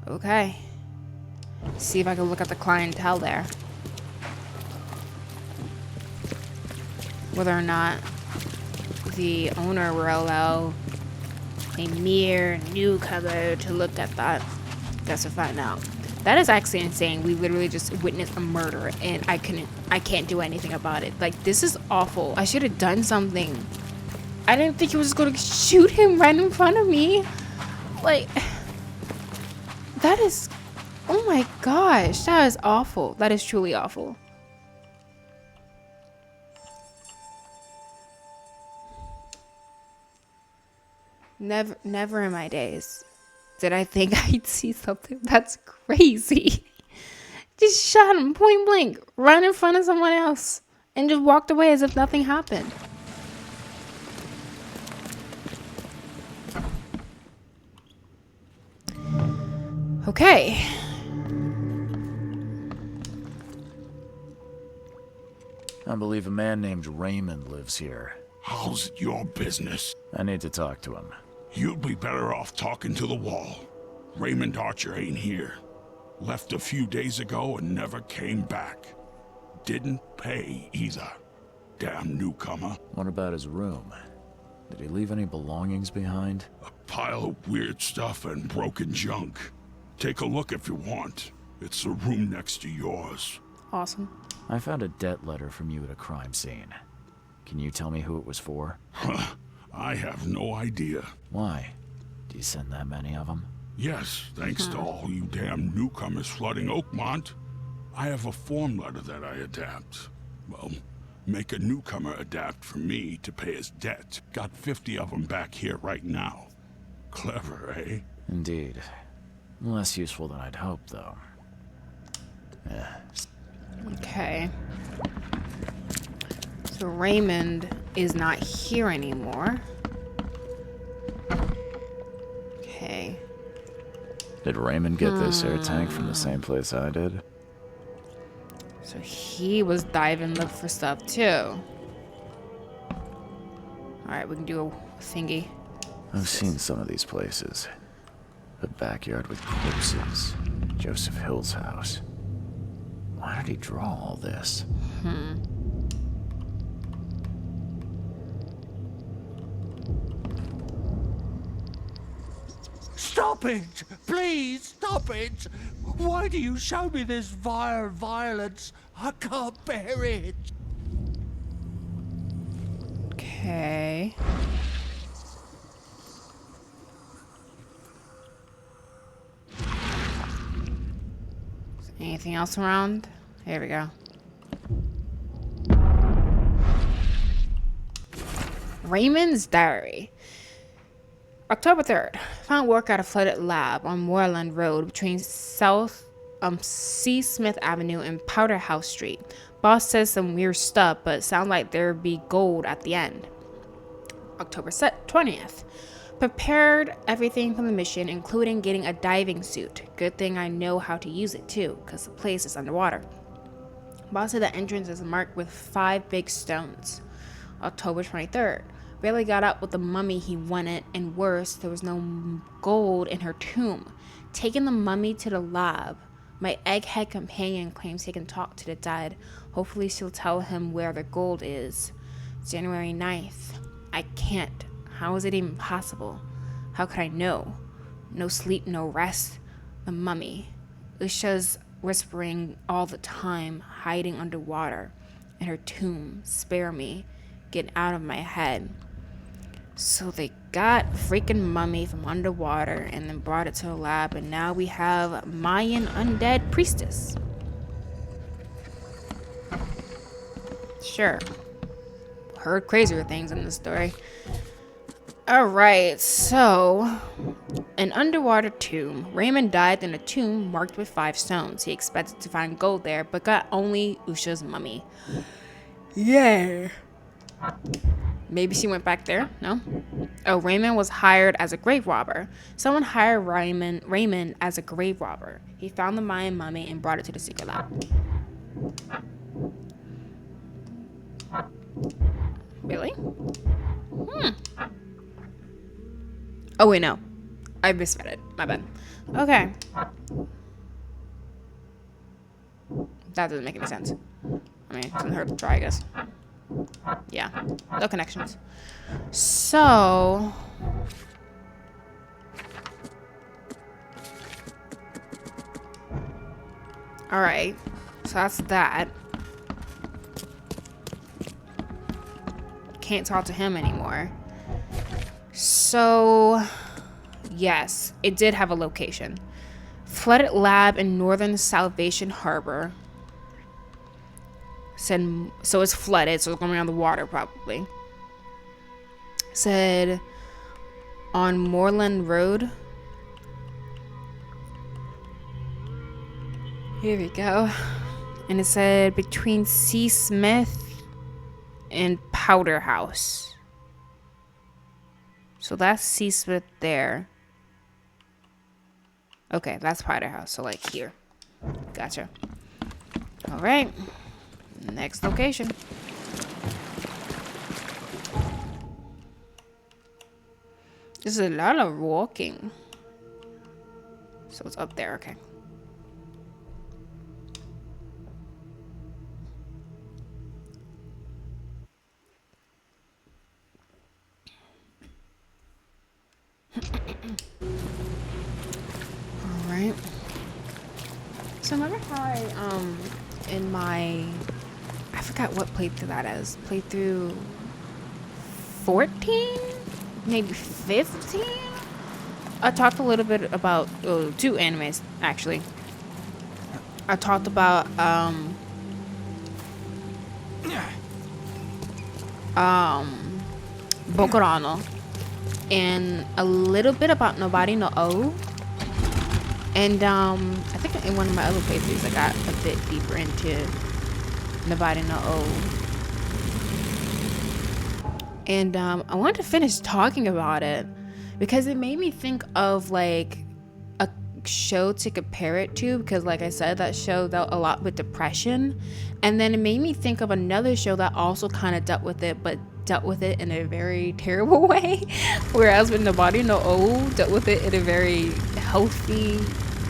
Okay. See if I can look at the clientele there. Whether or not the owner will allow a mere newcomer to look at that. Guess we'll find out. That is actually insane. We literally just witnessed a murder and I can't do anything about it. Like, this is awful. I should have done something. I didn't think he was just gonna shoot him right in front of me. Like, that is, oh my gosh, that is awful. That is truly awful. Never in my days did I think I'd see something that's crazy. Just shot him point blank, right in front of someone else, and just walked away as if nothing happened. Okay. I believe a man named Raymond lives here. How's it your business? I need to talk to him. You'd be better off talking to the wall. Raymond Archer ain't here. Left a few days ago and never came back. Didn't pay either. Damn newcomer. What about his room? Did he leave any belongings behind? A pile of weird stuff and broken junk. Take a look if you want. It's the room next to yours. Awesome. I found a debt letter from you at a crime scene. Can you tell me who it was for? Huh. I have no idea. Why? Do you send that many of them? Yes, thanks to all you damn newcomers flooding Oakmont. I have a form letter that I adapt. Well, make a newcomer adapt for me to pay his debt. Got 50 of them back here right now. Clever, eh? Indeed. Less useful than I'd hoped, though. Okay. So Raymond is not here anymore. Okay. Did Raymond get this air tank from the same place I did? So he was diving look for stuff too. Alright, we can do a thingy. I've seen some of these places. A backyard with corpses. Joseph Hill's house. Why did he draw all this? Stop it! Please, stop it! Why do you show me this vile violence? I can't bear it! Okay. Anything else around? Here we go. Raymond's diary. October 3rd. Found work at a flooded lab on Moreland Road between South C. Smith Avenue and Powder House Street. Boss says some weird stuff, but sounds like there'd be gold at the end. October 20th. Prepared everything for the mission, including getting a diving suit. Good thing I know how to use it too, because the place is underwater. Boss said the entrance is marked with 5 big stones. October 23rd. Barely got up with the mummy he wanted, and worse, there was no gold in her tomb. Taking the mummy to the lab. My egghead companion claims he can talk to the dead. Hopefully she'll tell him where the gold is. January 9th. I can't. How is it even possible? How could I know? No sleep, no rest. The mummy. Usha's whispering all the time, hiding underwater. In her tomb. Spare me. Get out of my head. So they got freaking mummy from underwater and then brought it to the lab, and now we have Mayan undead priestess. Sure. Heard crazier things in this story. Alright, so an underwater tomb. Raymond died in a tomb marked with 5 stones. He expected to find gold there, but got only Usha's mummy. Yeah. Maybe she went back there? No? Oh, Raymond was hired as a grave robber. Someone hired Raymond as a grave robber. He found the Mayan mummy and brought it to the secret lab. Really? Oh, wait, no. I misread it. My bad. Okay. That doesn't make any sense. I mean, it doesn't hurt to try, I guess. Yeah. No connections. So... Alright. So that's that. Can't talk to him anymore. So... Yes, it did have a location. Flooded lab in northern Salvation Harbor. Said, so it's flooded, so it's going around the water probably. Said on Moreland Road. Here we go. And it said between C. Smith and Powder House. So that's C. Smith there. Okay, that's Powder House. So like here. Gotcha. All right. Next location. This is a lot of walking. So it's up there, okay. Alright. So remember how in my, I forgot what playthrough that is. Playthrough 14? Maybe 15? I talked a little bit about, two animes, actually. I talked about, Bokurano. And a little bit about Nobody no O. And I think in one of my other playthroughs I got a bit deeper into Nobody no O. And I wanted to finish talking about it because it made me think of like a show to compare it to, because like I said, that show dealt a lot with depression. And then it made me think of another show that also kind of dealt with it, but dealt with it in a very terrible way. Whereas with Nobody no O dealt with it in a very healthy,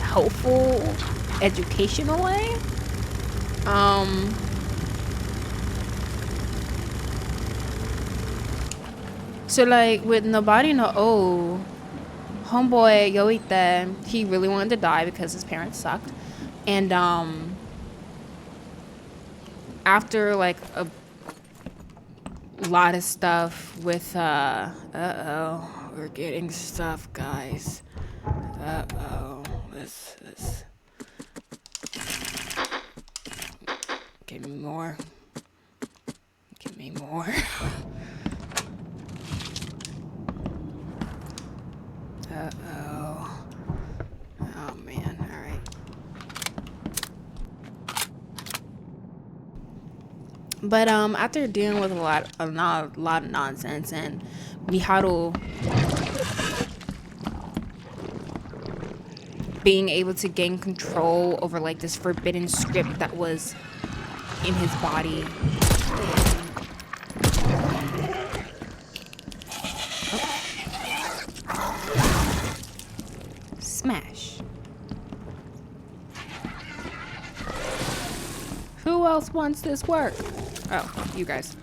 helpful, educational way. So like with Nobody no O, homeboy Yoite, he really wanted to die because his parents sucked. And after like a lot of stuff with uh-oh, we're getting stuff, guys. This give me more. Give me more. Uh-oh. Oh man, alright. But after dealing with a lot of nonsense, and Miharu being able to gain control over like this forbidden script that was in his body. Smash. Who else wants this work? Oh, you guys.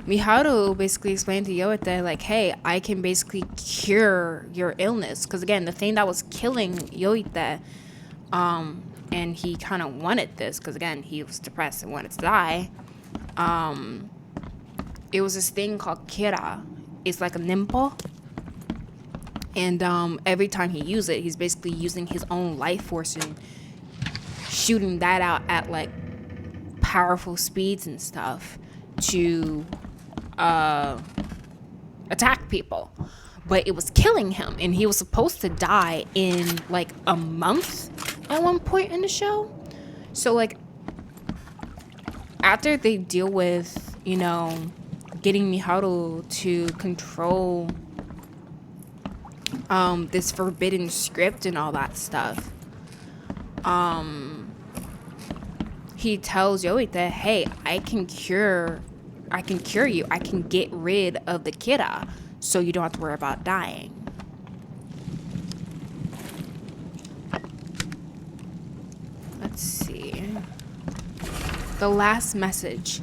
Miharu basically explained to Yoite, like, hey, I can basically cure your illness. Because, again, the thing that was killing Yoite, and he kind of wanted this, because, again, he was depressed and wanted to die, it was this thing called Kira. It's like a nimpo. And every time he uses it, he's basically using his own life force and shooting that out at, like, powerful speeds and stuff to attack people. But it was killing him, and he was supposed to die in like a month at one point in the show. So like after they deal with, you know, getting Miharu to control this forbidden script and all that stuff, he tells Yoite that, hey, I can cure you. I can get rid of the Kira, so you don't have to worry about dying. Let's see. The last message.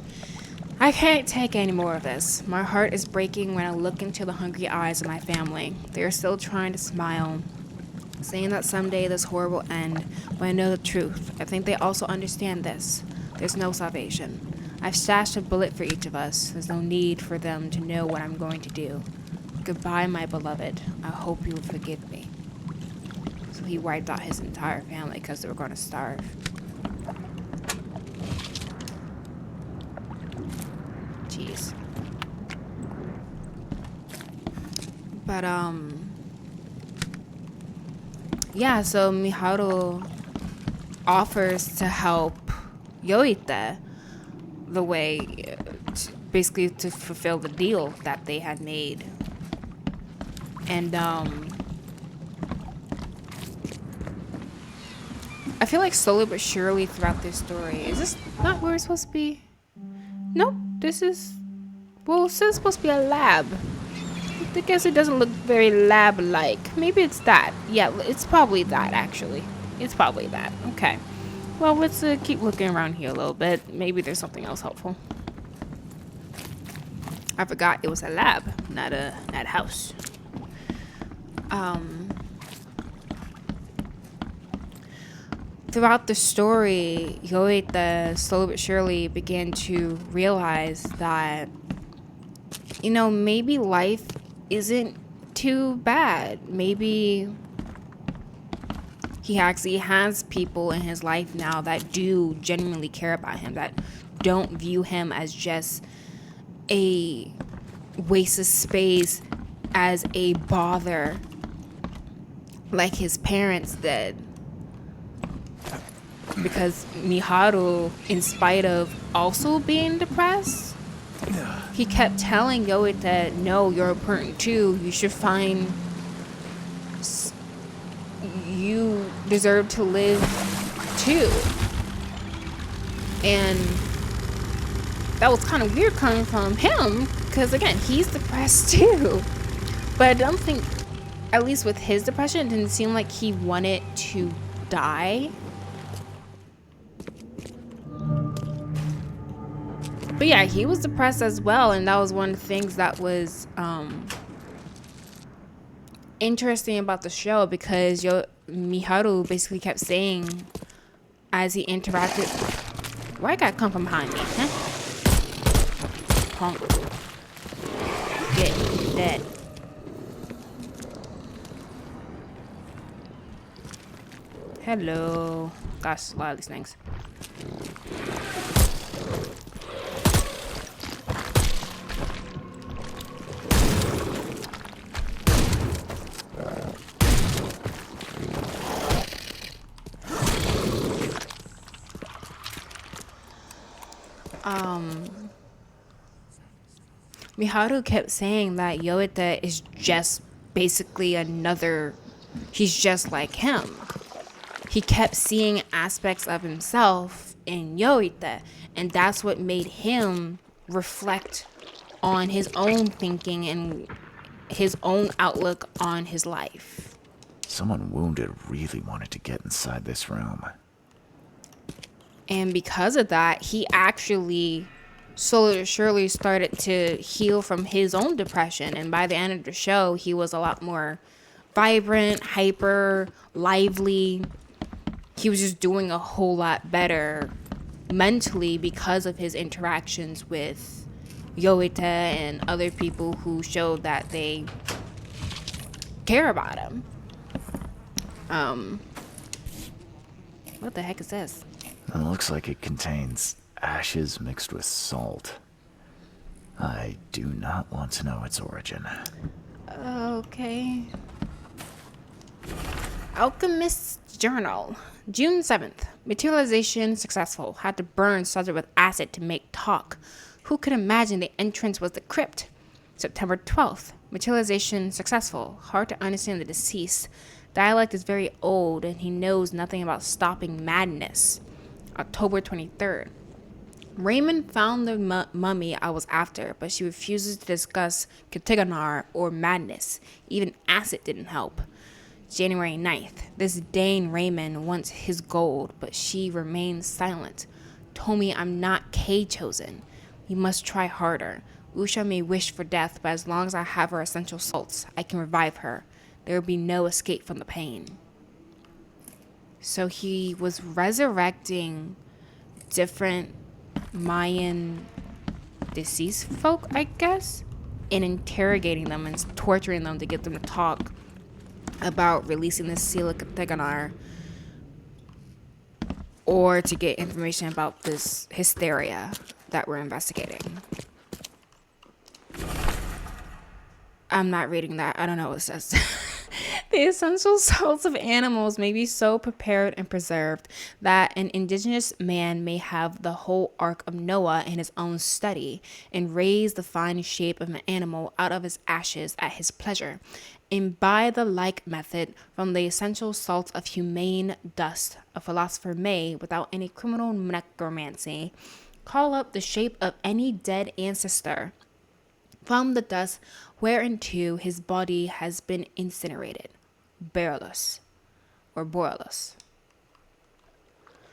I can't take any more of this. My heart is breaking when I look into the hungry eyes of my family. They are still trying to smile, saying that someday this horror will end. But I know the truth. I think they also understand this. There's no salvation. I've stashed a bullet for each of us. There's no need for them to know what I'm going to do. Goodbye, my beloved. I hope you will forgive me. So he wiped out his entire family because they were going to starve. Jeez. But, yeah, so Miharu offers to help Yoita the way, basically to fulfill the deal that they had made. And, I feel like slowly but surely throughout this story, is this not where it's supposed to be? Nope, this is, well, this is supposed to be a lab. I guess it doesn't look very lab-like. Maybe it's that. Yeah, it's probably that, actually. It's probably that. Okay. Well, let's keep looking around here a little bit. Maybe there's something else helpful. I forgot it was a lab, not a house. Throughout the story, Yoita slowly but surely began to realize that, you know, maybe life isn't too bad. Maybe he actually has people in his life now that do genuinely care about him, that don't view him as just a waste of space, as a bother like his parents did. Because Miharu, in spite of also being depressed, he kept telling Yoit that, no, you're important too. You should find... You deserve to live too. And that was kind of weird coming from him, because again, he's depressed too. But I don't think, at least with his depression, it didn't seem like he wanted to die. But yeah, he was depressed as well, and that was one of the things that was interesting about the show, because Miharu basically kept saying as he interacted... Why you gotta come from behind me, huh? Punk. Get dead. Hello. Gosh, a lot of these things. Miharu kept saying that Yoita is just basically another... He's just like him. He kept seeing aspects of himself in Yoita, and that's what made him reflect on his own thinking and his own outlook on his life. Someone wounded really wanted to get inside this room. And because of that, he actually slowly or surely started to heal from his own depression. And by the end of the show, he was a lot more vibrant, hyper, lively. He was just doing a whole lot better mentally because of his interactions with Yoita and other people who showed that they care about him. What the heck is this? It looks like it contains ashes mixed with salt. I do not want to know its origin. Okay. Alchemist's Journal. June 7th. Materialization successful. Had to burn started with acid to make talk. Who could imagine the entrance was the crypt? September 12th. Materialization successful. Hard to understand the deceased. Dialect is very old and he knows nothing about stopping madness. October 23rd. Raymond found the mummy I was after, but she refuses to discuss Katiganar or madness. Even acid didn't help. January 9th. This Dane Raymond wants his gold, but she remains silent. Told me I'm not K-chosen. We must try harder. Usha may wish for death, but as long as I have her essential salts, I can revive her. There will be no escape from the pain. So he was resurrecting different Mayan deceased folk, I guess, and interrogating them and torturing them to get them to talk about releasing the Silicon or to get information about this hysteria that we're investigating. I'm not reading that. I don't know what it says. The essential salts of animals may be so prepared and preserved that an indigenous man may have the whole Ark of Noah in his own study and raise the fine shape of an animal out of his ashes at his pleasure. And by the like method, from the essential salts of humane dust, a philosopher may, without any criminal necromancy, call up the shape of any dead ancestor from the dust whereinto his body has been incinerated. Borylus.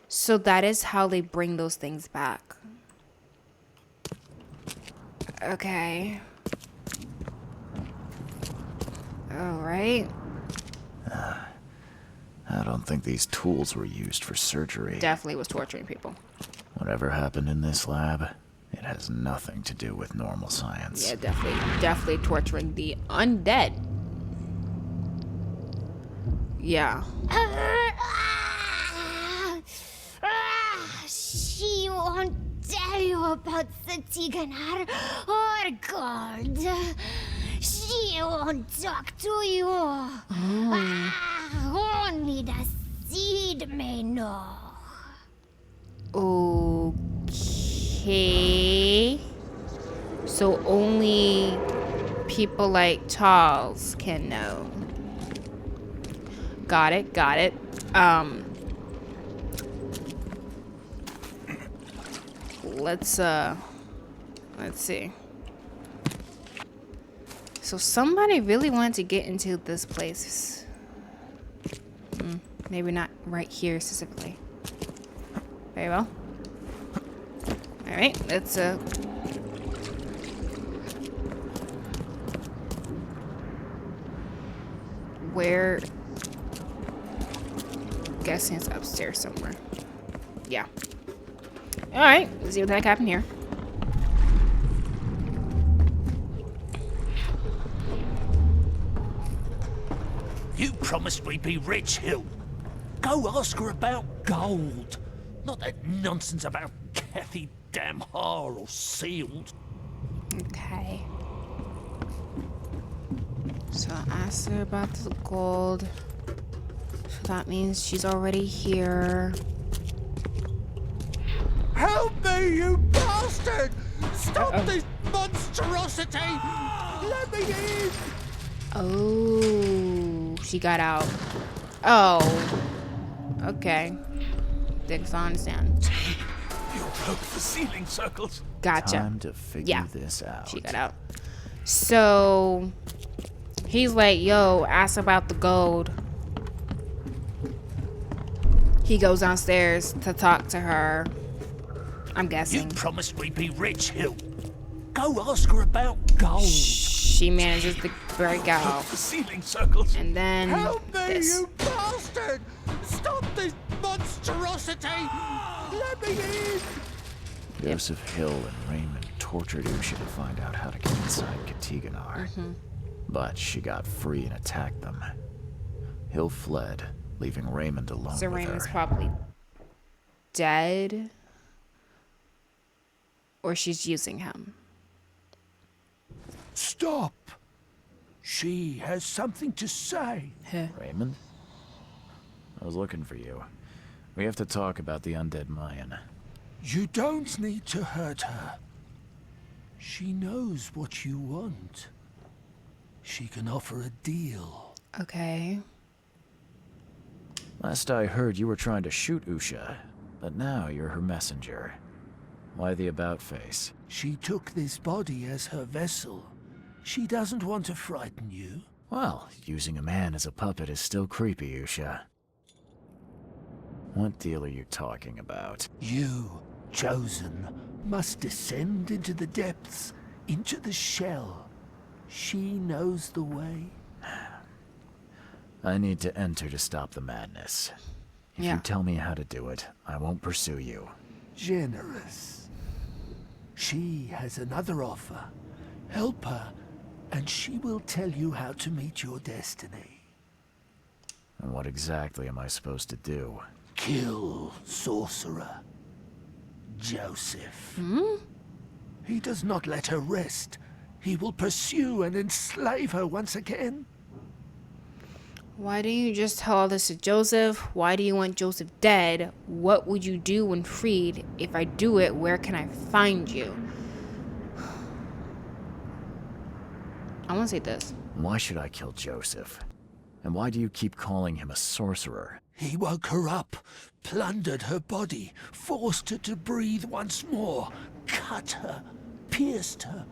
So that is how they bring those things back. Okay. Alright. I don't think these tools were used for surgery. Definitely was torturing people. Whatever happened in this lab, it has nothing to do with normal science. Yeah, definitely torturing the undead. Yeah. She won't tell you about the Tiganar or gold. She won't talk to you. Only the seed may know. Okay. So only people like Charles can know. Got it. Let's see. So somebody really wanted to get into this place. Maybe not right here specifically. Very well. Alright, let's where? Guessing it's upstairs somewhere. Yeah. Alright, let's see what the heck happened here. You promised we'd be rich, Hill. Go ask her about gold. Not that nonsense about Kathy Damhar or sealed. Okay. So I asked her about the gold. So that means she's already here. Help me, you bastard! Stop this monstrosity! Let me in! Oh, she got out. Oh. Okay. Didn't understand. You broke the ceiling circles. Gotcha. Time to figure this out. She got out. So he's like, yo, ask about the gold. He goes downstairs to talk to her. I'm guessing. You promised we'd be rich, Hill. Go ask her about gold. She manages to break out. The ceiling circles. And then help me, this. you bastard! Stop this monstrosity! Let me in! Joseph Hill and Raymond tortured Usha to find out how to get inside Katiganar. But she got free and attacked them. Hill fled, leaving Raymond alone So with Raymond's her. probably dead. Or she's using him. Stop! She has something to say. Raymond? I was looking for you. We have to talk about the undead Mayan. You don't need to hurt her. She knows what you want. She can offer a deal. Okay. Last I heard, you were trying to shoot Usha, but now you're her messenger. Why the about face? She took this body as her vessel. She doesn't want to frighten you. Well, using a man as a puppet is still creepy, Usha. What deal are you talking about? You, chosen, must descend into the depths, into the shell. She knows the way. I need to enter to stop the madness. If you tell me how to do it, I won't pursue you. Generous. She has another offer. Help her, and she will tell you how to meet your destiny. And what exactly am I supposed to do? Kill sorcerer Joseph. He does not let her rest. He will pursue and enslave her once again. Why do you just tell all this to Joseph? Why do you want Joseph dead? What would you do when freed? If I do it, where can I find you? I want to say this. Why should I kill Joseph? And why do you keep calling him a sorcerer? He woke her up, plundered her body, forced her to breathe once more, cut her, pierced her,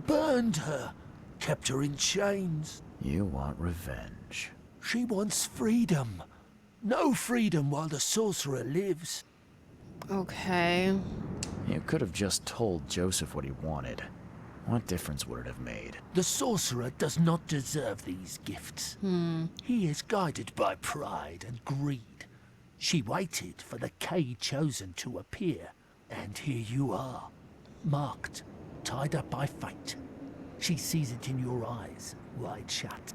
burned her, kept her in chains. You want revenge. She wants freedom. No freedom while the sorcerer lives. Okay. You could have just told Joseph what he wanted. What difference would it have made? The sorcerer does not deserve these gifts. He is guided by pride and greed. She waited for the K chosen to appear, and here you are, marked, tied up by fate. She sees it in your eyes, wide shut.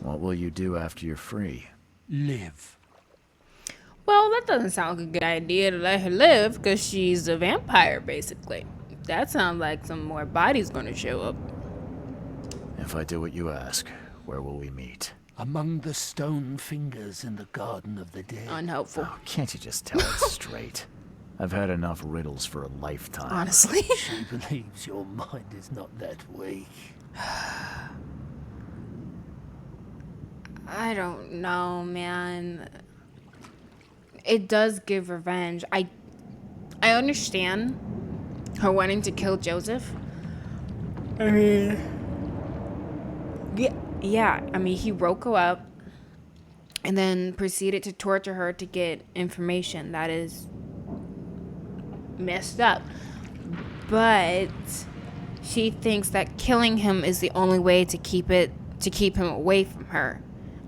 What will you do after you're free? Live. Well, that doesn't sound like a good idea to let her live because she's a vampire, basically. That sounds like some more bodies going to show up. If I do what you ask, where will we meet? Among the stone fingers in the Garden of the Dead. Unhelpful. Oh, can't you just tell it straight? I've had enough riddles for a lifetime. Honestly. She believes your mind is not that weak. I don't know, man. It does give revenge. I understand her wanting to kill Joseph. I mean, yeah. I mean, he woke her up and then proceeded to torture her to get information that is messed up. But she thinks that killing him is the only way to keep him away from her.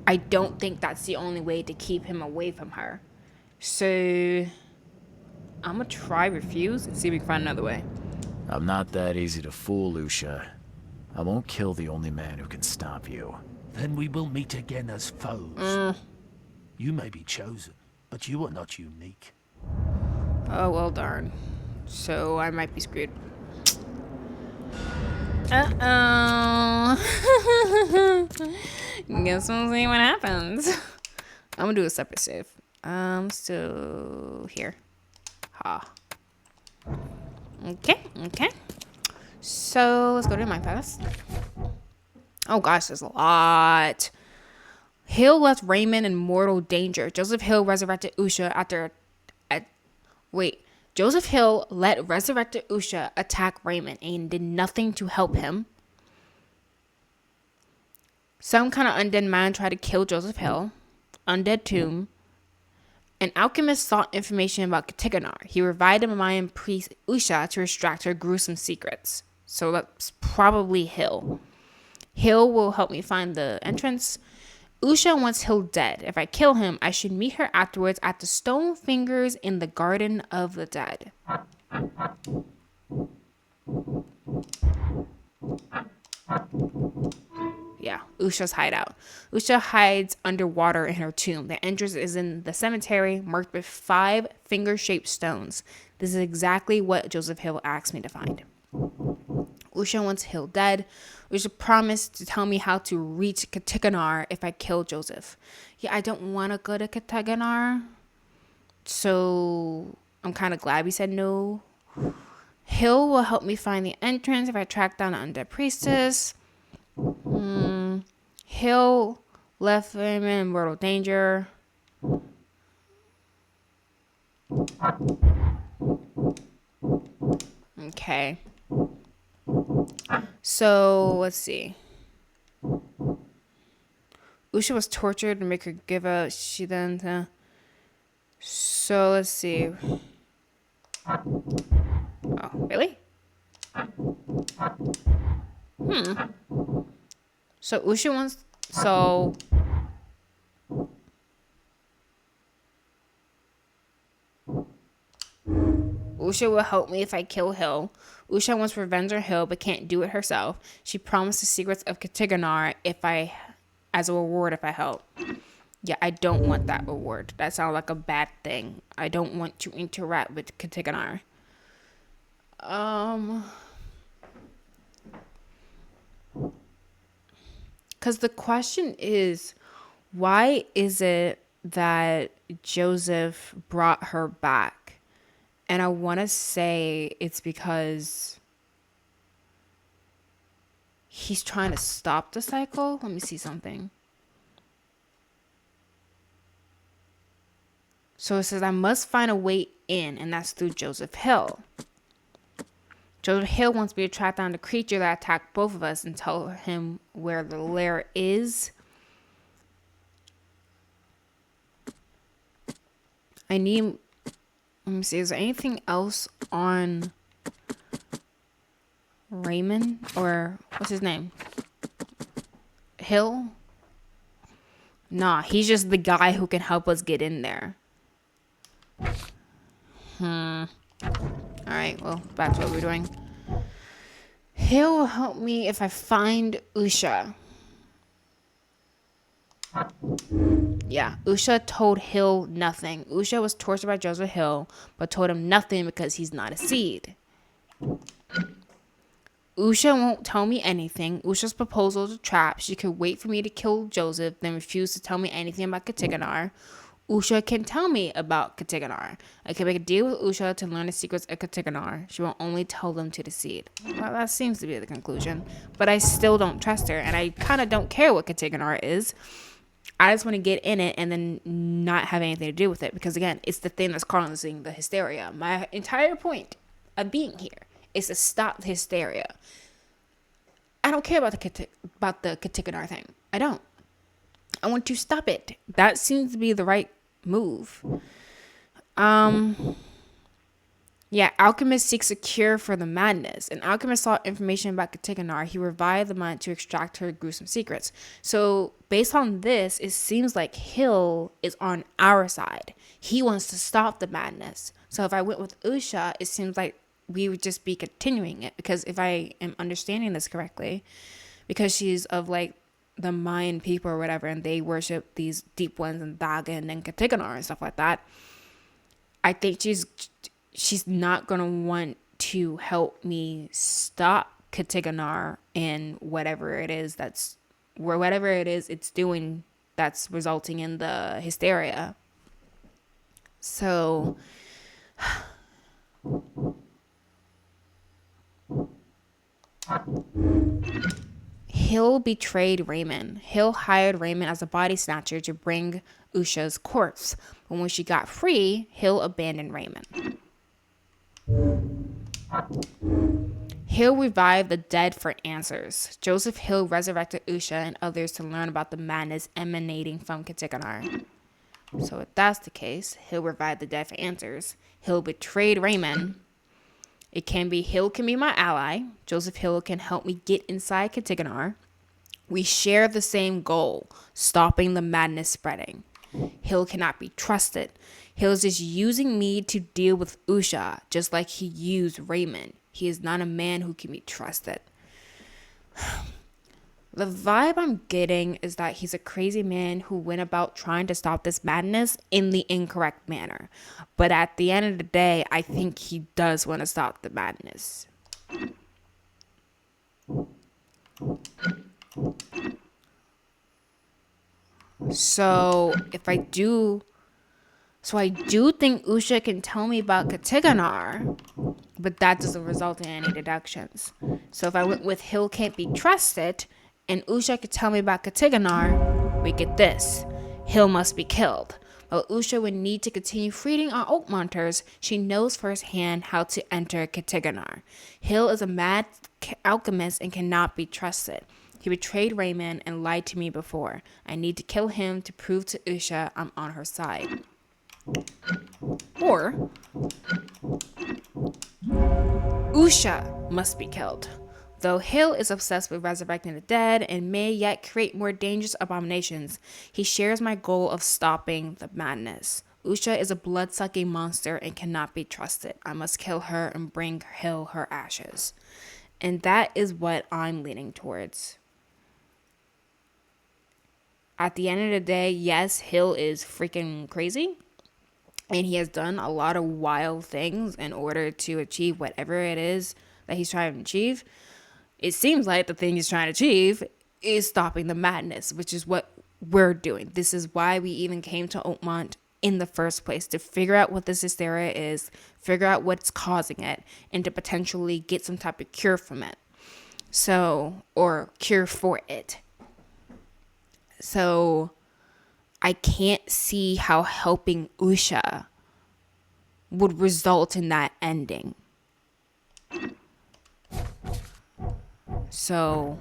I don't think that's the only way to keep him away from her. So I'm gonna try refuse and see if we can find another way. I'm not that easy to fool, Lucia. I won't kill the only man who can stop you. Then we will meet again as foes. You may be chosen, but you are not unique. Oh, well, darn. So I might be screwed. Guess we'll see what happens. I'm gonna do a separate save. Still here. Ha. Okay. So let's go to my past. Oh gosh, there's a lot. Hill left Raymond in mortal danger. Joseph Hill resurrected Usha after. Joseph Hill let resurrected Usha attack Raymond and did nothing to help him. Some kind of undead man tried to kill Joseph Hill. Undead tomb. An alchemist sought information about Katiganar. He revived a Mayan priest Usha to extract her gruesome secrets. So that's probably Hill. Hill will help me find the entrance. Usha wants Hill dead. If I kill him, I should meet her afterwards at the stone fingers in the Garden of the Dead. Yeah, Usha's hideout. Usha hides underwater in her tomb. The entrance is in the cemetery, marked with 5 finger-shaped stones. This is exactly what Joseph Hill asked me to find. Usha wants Hill dead. Usha promised to tell me how to reach Katiganar if I kill Joseph. Yeah, I don't want to go to Katiganar. So I'm kind of glad we said no. Hill will help me find the entrance if I track down an undead priestess. Hill left him in mortal danger. Okay. So, let's see. Usha was tortured to make her give up. She then... So, let's see. Oh, really? So, Usha wants... So... Usha will help me if I kill Hill. Usha wants revenge on Hill but can't do it herself. She promised the secrets of Katiganar if I as a reward if I help. Yeah, I don't want that reward. That sounds like a bad thing. I don't want to interact with Katiganar. Because the question is, why is it that Joseph brought her back? And I want to say it's because he's trying to stop the cycle. Let me see something. So it says, I must find a way in, and that's through Joseph Hill. Joseph Hill wants me to track down the creature that attacked both of us and tell him where the lair is. Let me see, is there anything else on Raymond? Or what's his name? Hill? Nah, he's just the guy who can help us get in there. Alright, well, back to what we're doing. Hill will help me if I find Usha. Yeah, Usha told Hill nothing. Usha was tortured by Joseph Hill, but told him nothing because he's not a seed. Usha won't tell me anything. Usha's proposal is a trap. She could wait for me to kill Joseph, then refuse to tell me anything about Katiganar. Usha can tell me about Katiganar. I can make a deal with Usha to learn the secrets of Katiganar. She will only tell them to the seed. Well, that seems to be the conclusion. But I still don't trust her, and I kind of don't care what Katiganar is. I just want to get in it and then not have anything to do with it. Because, again, it's the thing that's causing the hysteria. My entire point of being here is to stop the hysteria. I don't care about the Katiganar thing. I don't. I want to stop it. That seems to be the right move. Yeah, Alchemist seeks a cure for the madness. An alchemist sought information about Katiganar. He revived the mind to extract her gruesome secrets. So, based on this, it seems like Hill is on our side. He wants to stop the madness. So, if I went with Usha, it seems like we would just be continuing it. Because if I am understanding this correctly, because she's of like the Mayan people or whatever, and they worship these deep ones and Dagon and Katiganar and stuff like that, I think she's not gonna want to help me stop Katiganar in whatever it is it's doing that's resulting in the hysteria. So Hill betrayed Raymond. Hill hired Raymond as a body snatcher to bring Usha's corpse. But when she got free, Hill abandoned Raymond. Hill revived the dead for answers. Joseph Hill resurrected Usha and others to learn about the madness emanating from Katiganar. So if that's the case, Hill revived the dead for answers. Hill betrayed Raymond. Hill can be my ally. Joseph Hill can help me get inside Katiganar. We share the same goal, stopping the madness spreading. Hill cannot be trusted. Hill is just using me to deal with Usha, just like he used Raymond. He is not a man who can be trusted. The vibe I'm getting is that he's a crazy man who went about trying to stop this madness in the incorrect manner. But at the end of the day, I think he does want to stop the madness. So I do think Usha can tell me about Katiganar, but that doesn't result in any deductions. So if I went with Hill can't be trusted, and Usha could tell me about Katiganar, we get this. Hill must be killed. But Usha would need to continue feeding our Oakmonters. She knows firsthand how to enter Katiganar. Hill is a mad alchemist and cannot be trusted. He betrayed Raymond and lied to me before. I need to kill him to prove to Usha I'm on her side. Or Usha must be killed. Though Hill is obsessed with resurrecting the dead and may yet create more dangerous abominations, he shares my goal of stopping the madness. Usha is a blood-sucking monster and cannot be trusted. I must kill her and bring Hill her ashes. And that is what I'm leaning towards. at the end of the day, yes, Hill is freaking crazy. And he has done a lot of wild things in order to achieve whatever it is that he's trying to achieve. It seems like the thing he's trying to achieve is stopping the madness, which is what we're doing. This is why we even came to Oakmont in the first place, to figure out what this hysteria is, figure out what's causing it, and to potentially get some type of cure from it. So, or cure for it. So, I can't see how helping Usha would result in that ending. So,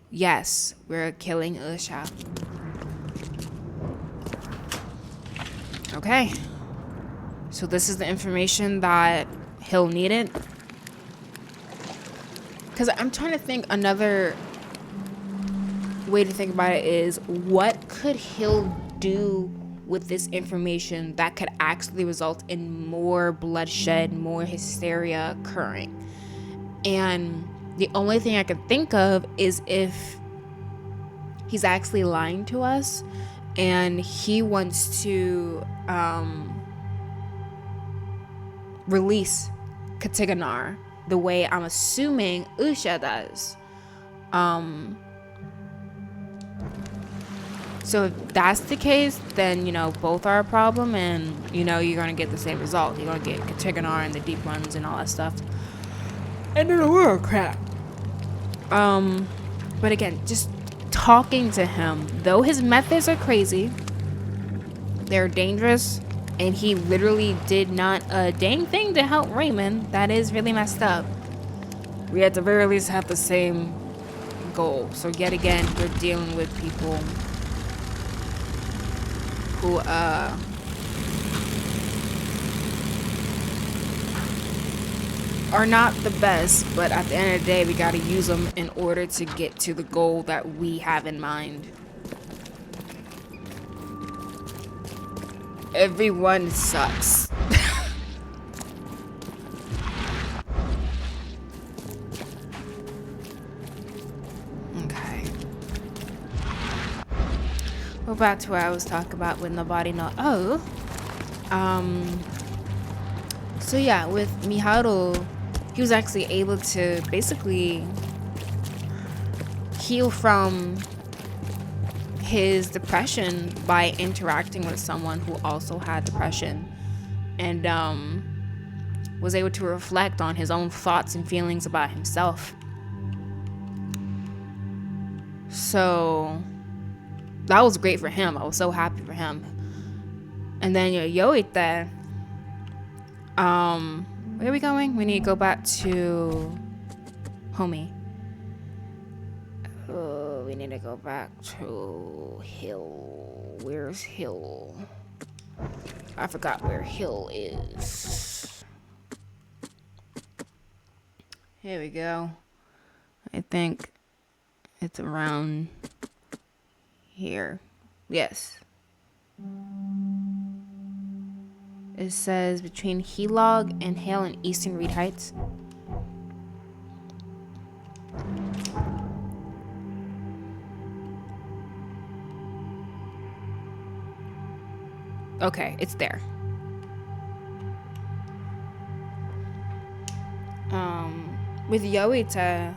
yes, we're killing Usha. Okay. So this is the information that Hill needed. Because I'm trying to think, another way to think about it is, what could Hill do with this information that could actually result in more bloodshed, more hysteria occurring? And the only thing I can think of is if he's actually lying to us and he wants to release Katiganar the way I'm assuming Usha does. So if that's the case, then, you know, both are a problem, and, you know, you're going to get the same result. You're going to get Katiganar and the deep ones and all that stuff. And then the world crap. But again, just talking to him, though his methods are crazy, they're dangerous, and he literally did not a dang thing to help Raymond. That is really messed up. We at the very least have the same goal. So yet again, we're dealing with people who are not the best, but at the end of the day, we gotta use them in order to get to the goal that we have in mind. Everyone sucks. Okay. Go back to what I was talking about with nobody know. Oh. So yeah, with Miharu, he was actually able to basically heal from his depression by interacting with someone who also had depression, and was able to reflect on his own thoughts and feelings about himself. So that was great for him. I was so happy for him. And then Yoite, where are we going? We need to go back to Homie. We need to go back to Hill. Where's Hill? I forgot where Hill is. Here we go. I think it's around here. Yes. It says between Helog and Hale and Eastern Reed Heights. Okay, it's there. With Yoita,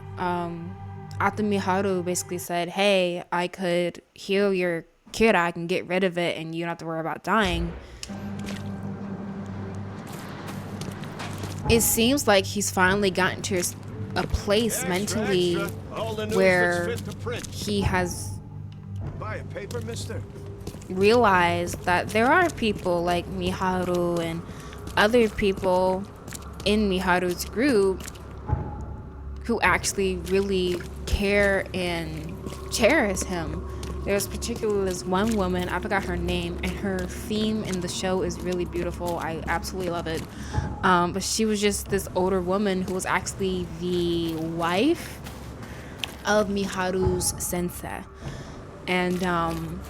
after Miharu basically said, hey, I could heal your kid, I can get rid of it, and you don't have to worry about dying. It seems like he's finally gotten to a place mentally where he has realized that there are people like Miharu and other people in Miharu's group who actually really care and cherish him. There's particularly this one woman, I forgot her name, and her theme in the show is really beautiful. I absolutely love it. But she was just this older woman who was actually the wife of Miharu's sensei. And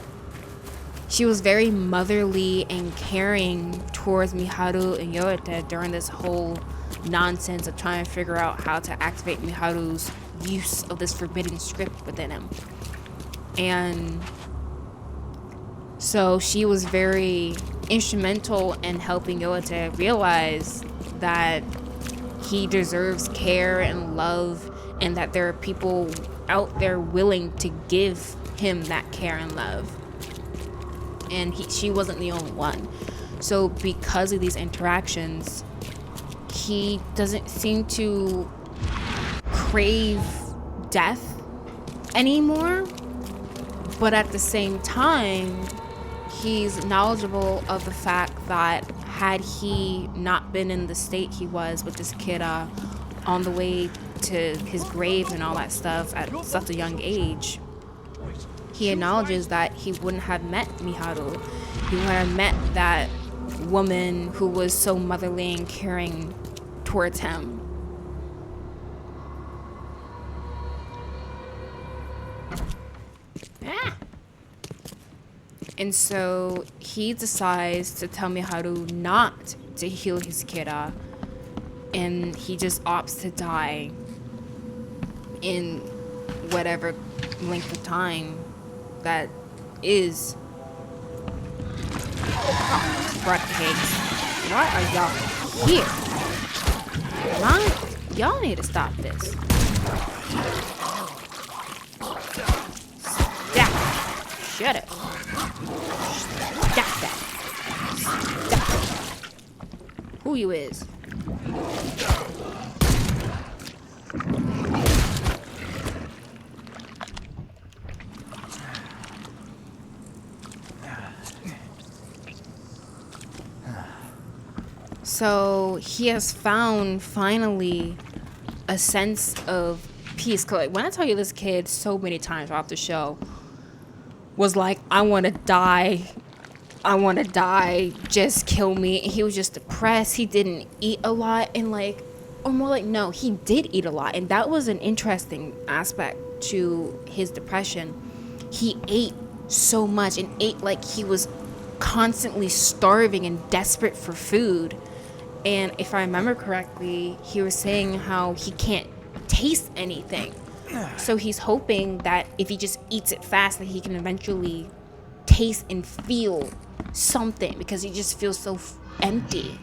she was very motherly and caring towards Miharu and Yoita during this whole nonsense of trying to figure out how to activate Miharu's use of this forbidden script within him. And So she was very instrumental in helping Yoda realize that he deserves care and love, and that there are people out there willing to give him that care and love. And she wasn't the only one. So because of these interactions, he doesn't seem to crave death anymore. But at the same time, he's knowledgeable of the fact that had he not been in the state he was with this kid on the way to his grave and all that stuff at such a young age, he acknowledges that he wouldn't have met Miharu. He wouldn't have met that woman who was so motherly and caring towards him. And so he decides to tell Miharu not to heal his kidda, and he just opts to die in whatever length of time that is. Fruitcakes, why are y'all here? Y'all need to stop this. Stop. Shut up. Stop that. Stop. Who you is? So he has found finally a sense of peace. Cause like, when I tell you, this kid so many times throughout the show was like, I want to die, just kill me. And he was just depressed. He didn't eat a lot, and like, or more like, no, he did eat a lot, and that was an interesting aspect to his depression. He ate so much and ate like he was constantly starving and desperate for food. And if I remember correctly, he was saying how he can't taste anything. So he's hoping that if he just eats it fast, that he can eventually taste and feel something, because he just feels so empty.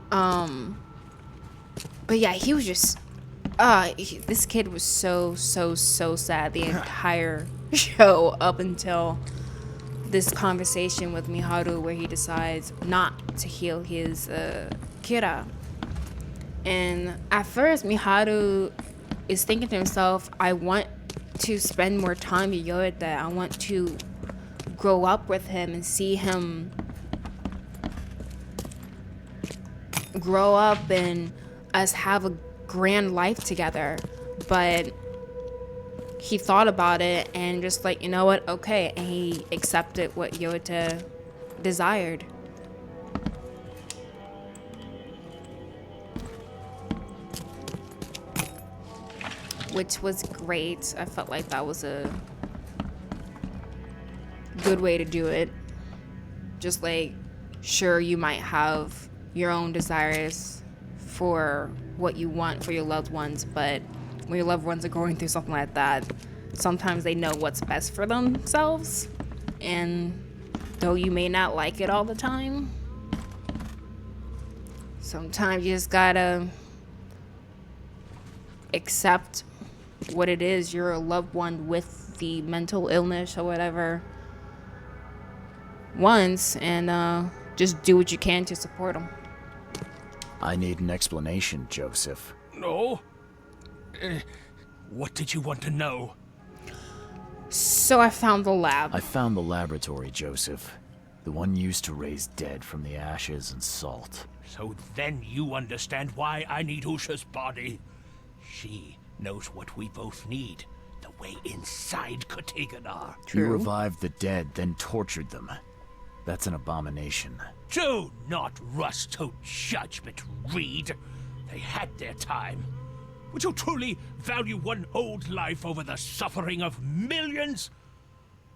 But yeah, he was just, this kid was so sad the entire show up until this conversation with Miharu, where he decides not to heal his kidda. And at first, Miharu is thinking to himself, I want to spend more time with Yoda. I want to grow up with him and see him grow up and us have a grand life together. But he thought about it and just like, you know what, okay, and he accepted what Yoda desired. Which was great. I felt like that was a good way to do it. Just like, sure, you might have your own desires for what you want for your loved ones, but when your loved ones are going through something like that, sometimes they know what's best for themselves. And though you may not like it all the time, sometimes you just gotta accept what it is. You're a loved one with the mental illness or whatever once, and just do what you can to support them. I need an explanation, Joseph. No? What did you want to know? So I found the lab. I found the laboratory, Joseph. The one used to raise dead from the ashes and salt. So then you understand why I need Usha's body. She knows what we both need. The way inside Katiganar. You revived the dead, then tortured them. That's an abomination. Do not rush to judgment, Reed. They had their time. Would you truly value one old life over the suffering of millions?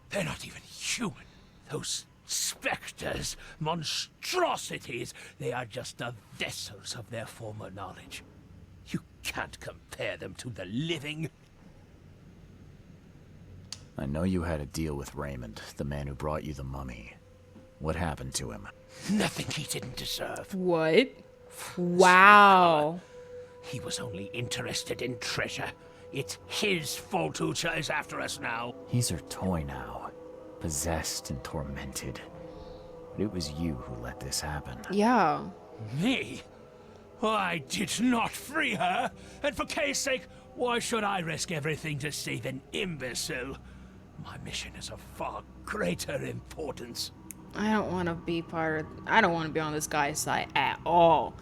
They're not even human. Those specters, monstrosities, they are just the vessels of their former knowledge. You can't compare them to the living. I know you had a deal with Raymond, the man who brought you the mummy. What happened to him? Nothing he didn't deserve. What? Wow. He was only interested in treasure. It's his fault Usha is after us now. He's her toy now, possessed and tormented. But it was you who let this happen. Yeah. Me? I did not free her, and for Kay's sake, why should I risk everything to save an imbecile? My mission is of far greater importance. I don't want to be I don't want to be on this guy's side at all.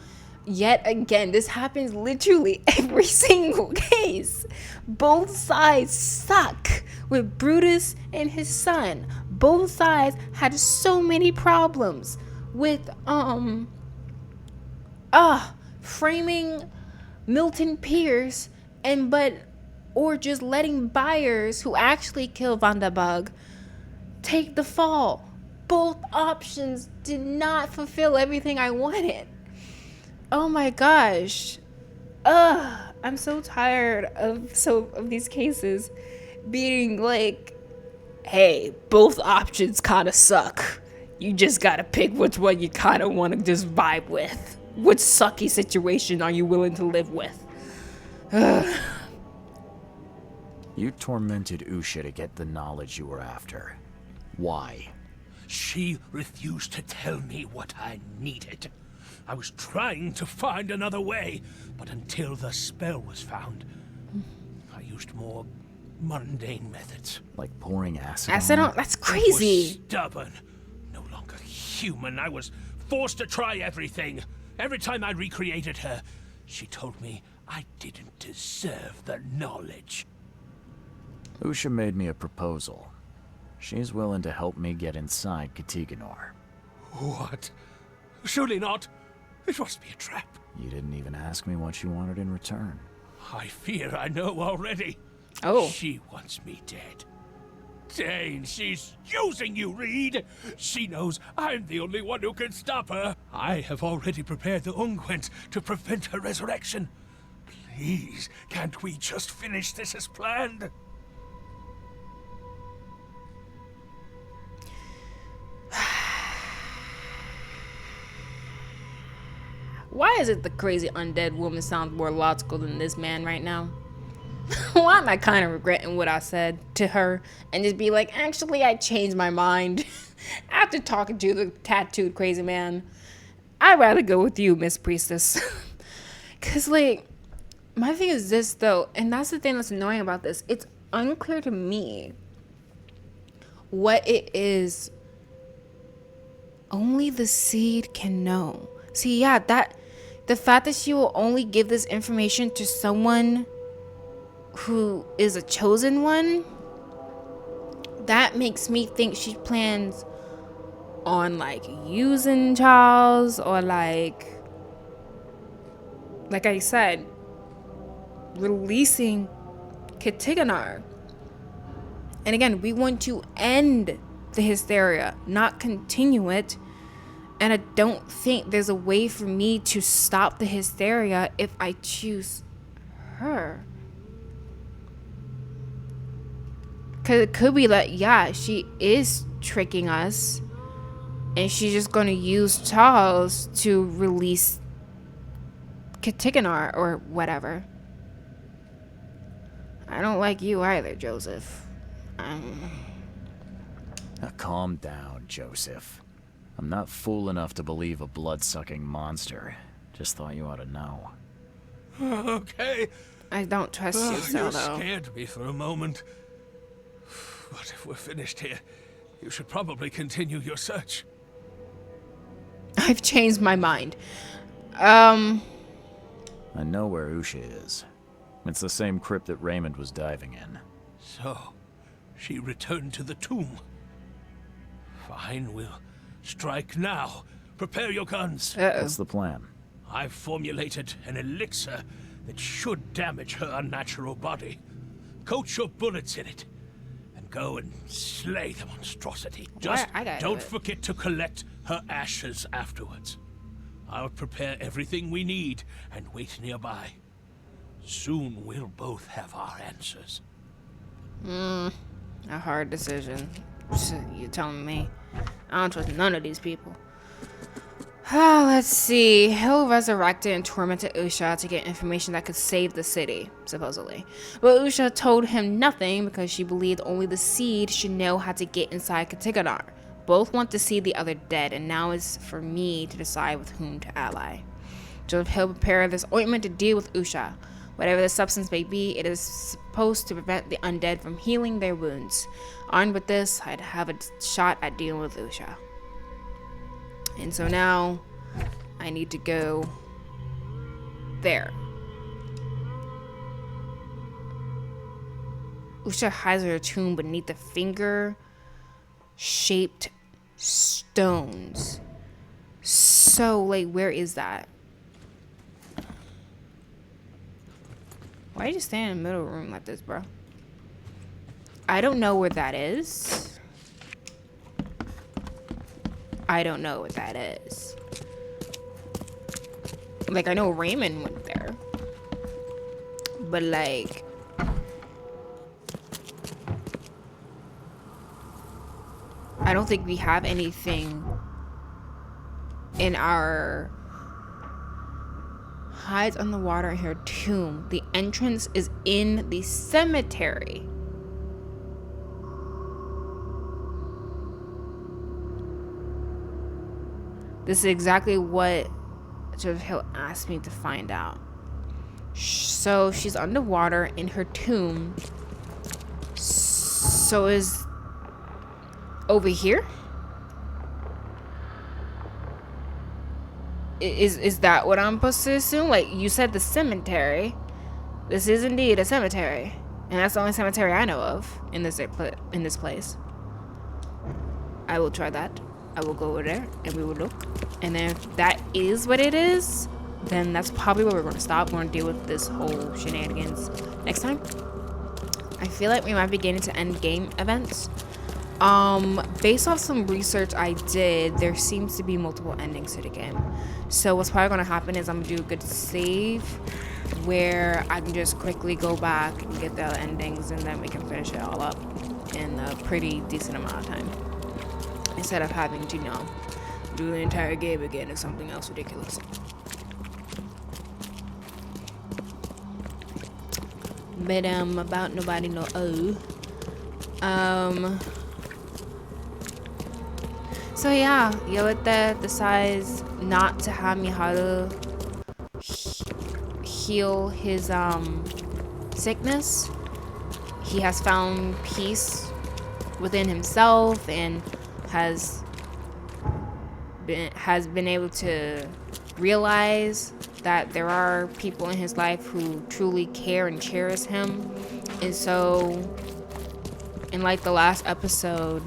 Yet again, this happens literally every single case. Both sides suck with Brutus and his son. Both sides had so many problems with framing Milton Pierce or just letting buyers who actually kill Van der Bug take the fall. Both options did not fulfill everything I wanted. Oh my gosh. I'm so tired of these cases being like, hey, both options kind of suck. You just gotta pick which one you kind of want to just vibe with. Which sucky situation are you willing to live with? You tormented Usha to get the knowledge you were after. Why? She refused to tell me what I needed. I was trying to find another way, but until the spell was found, I used more mundane methods. Like pouring acid Acid on? That's crazy. I was stubborn, no longer human. I was forced to try everything. Every time I recreated her, she told me I didn't deserve the knowledge. Usha made me a proposal. She's willing to help me get inside Katiganor. What? Surely not. It must be a trap. You didn't even ask me what you wanted in return. I fear I know already. Oh. She wants me dead. Dane, she's using you, Reed. She knows I'm the only one who can stop her. I have already prepared the unguent to prevent her resurrection. Please, can't we just finish this as planned? Why is it the crazy undead woman sounds more logical than this man right now? Why am I kind of regretting what I said to her and just be like, actually, I changed my mind after talking to the tattooed crazy man. I'd rather go with you, Miss Priestess. Because, like, my thing is this, though, and that's the thing that's annoying about this. It's unclear to me what it is only the seed can know. See, yeah, the fact that she will only give this information to someone who is a chosen one, that makes me think she plans on like using Charles or like I said, releasing Katiganar. And again, we want to end the hysteria, not continue it. And I don't think there's a way for me to stop the hysteria if I choose her. Because it could be that, yeah, she is tricking us. And she's just going to use Charles to release Katiganar or whatever. I don't like you either, Joseph. Now calm down, Joseph. I'm not fool enough to believe a blood-sucking monster. Just thought you ought to know. Okay. I don't trust you, so You though. scared me for a moment. But if we're finished here, you should probably continue your search. I've changed my mind. I I know where Usha is. It's the same crypt that Raymond was diving in. So, she returned to the tomb. Fine, we'll strike now. Prepare your guns. What's the plan? I've formulated an elixir that should damage her unnatural body. Coat your bullets in it, and go and slay the monstrosity. Just I gotta do don't it. forget to collect her ashes afterwards. I'll prepare everything we need and wait nearby. Soon we'll both have our answers. A hard decision. You're telling me. I don't trust none of these people. Let's see. Hill resurrected and tormented Usha to get information that could save the city, supposedly. But Usha told him nothing because she believed only the seed should know how to get inside Katiganar. Both want to see the other dead, and now it's for me to decide with whom to ally. Joseph Hill prepared this ointment to deal with Usha. Whatever the substance may be, it is supposed to prevent the undead from healing their wounds. Armed with this, I'd have a shot at dealing with Usha. And so now, I need to go there. Usha hides her tomb beneath the finger-shaped stones. So, like, where is that? Why you just stand in the middle of the room like this, bro? I don't know where that is. I don't know what that is. Like, I know Raymond went there. But, like... I don't think we have anything in our... hides on the water in her tomb. The entrance is in the cemetery. This is exactly what Joseph Hill asked me to find out. So she's underwater in her tomb. So is over here? Is that what I'm supposed to assume? Like, you said the cemetery. This is indeed a cemetery. And that's the only cemetery I know of in this place. I will try that. I will go over there and we will look. And then if that is what it is, then that's probably where we're going to stop. We're going to deal with this whole shenanigans next time. I feel like we might be getting to end game events. Based off some research I did, there seems to be multiple endings to the game. So what's probably going to happen is I'm going to do a good save where I can just quickly go back and get the other endings, and then we can finish it all up in a pretty decent amount of time. Instead of having to, do the entire game again or something else ridiculous. But, about nobody know. So yeah, Yolita decides not to have Miharu heal his, sickness. He has found peace within himself and has been able to realize that there are people in his life who truly care and cherish him. And so in like the last episode,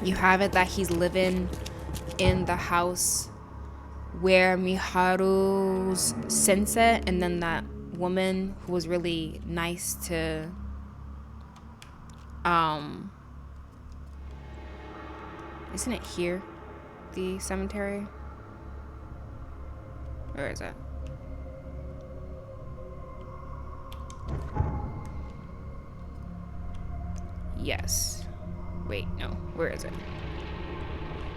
you have it that he's living in the house where Miharu's sensei and then that woman who was really nice to isn't it here, the cemetery? Where is it? Yes. Wait, no. Where is it?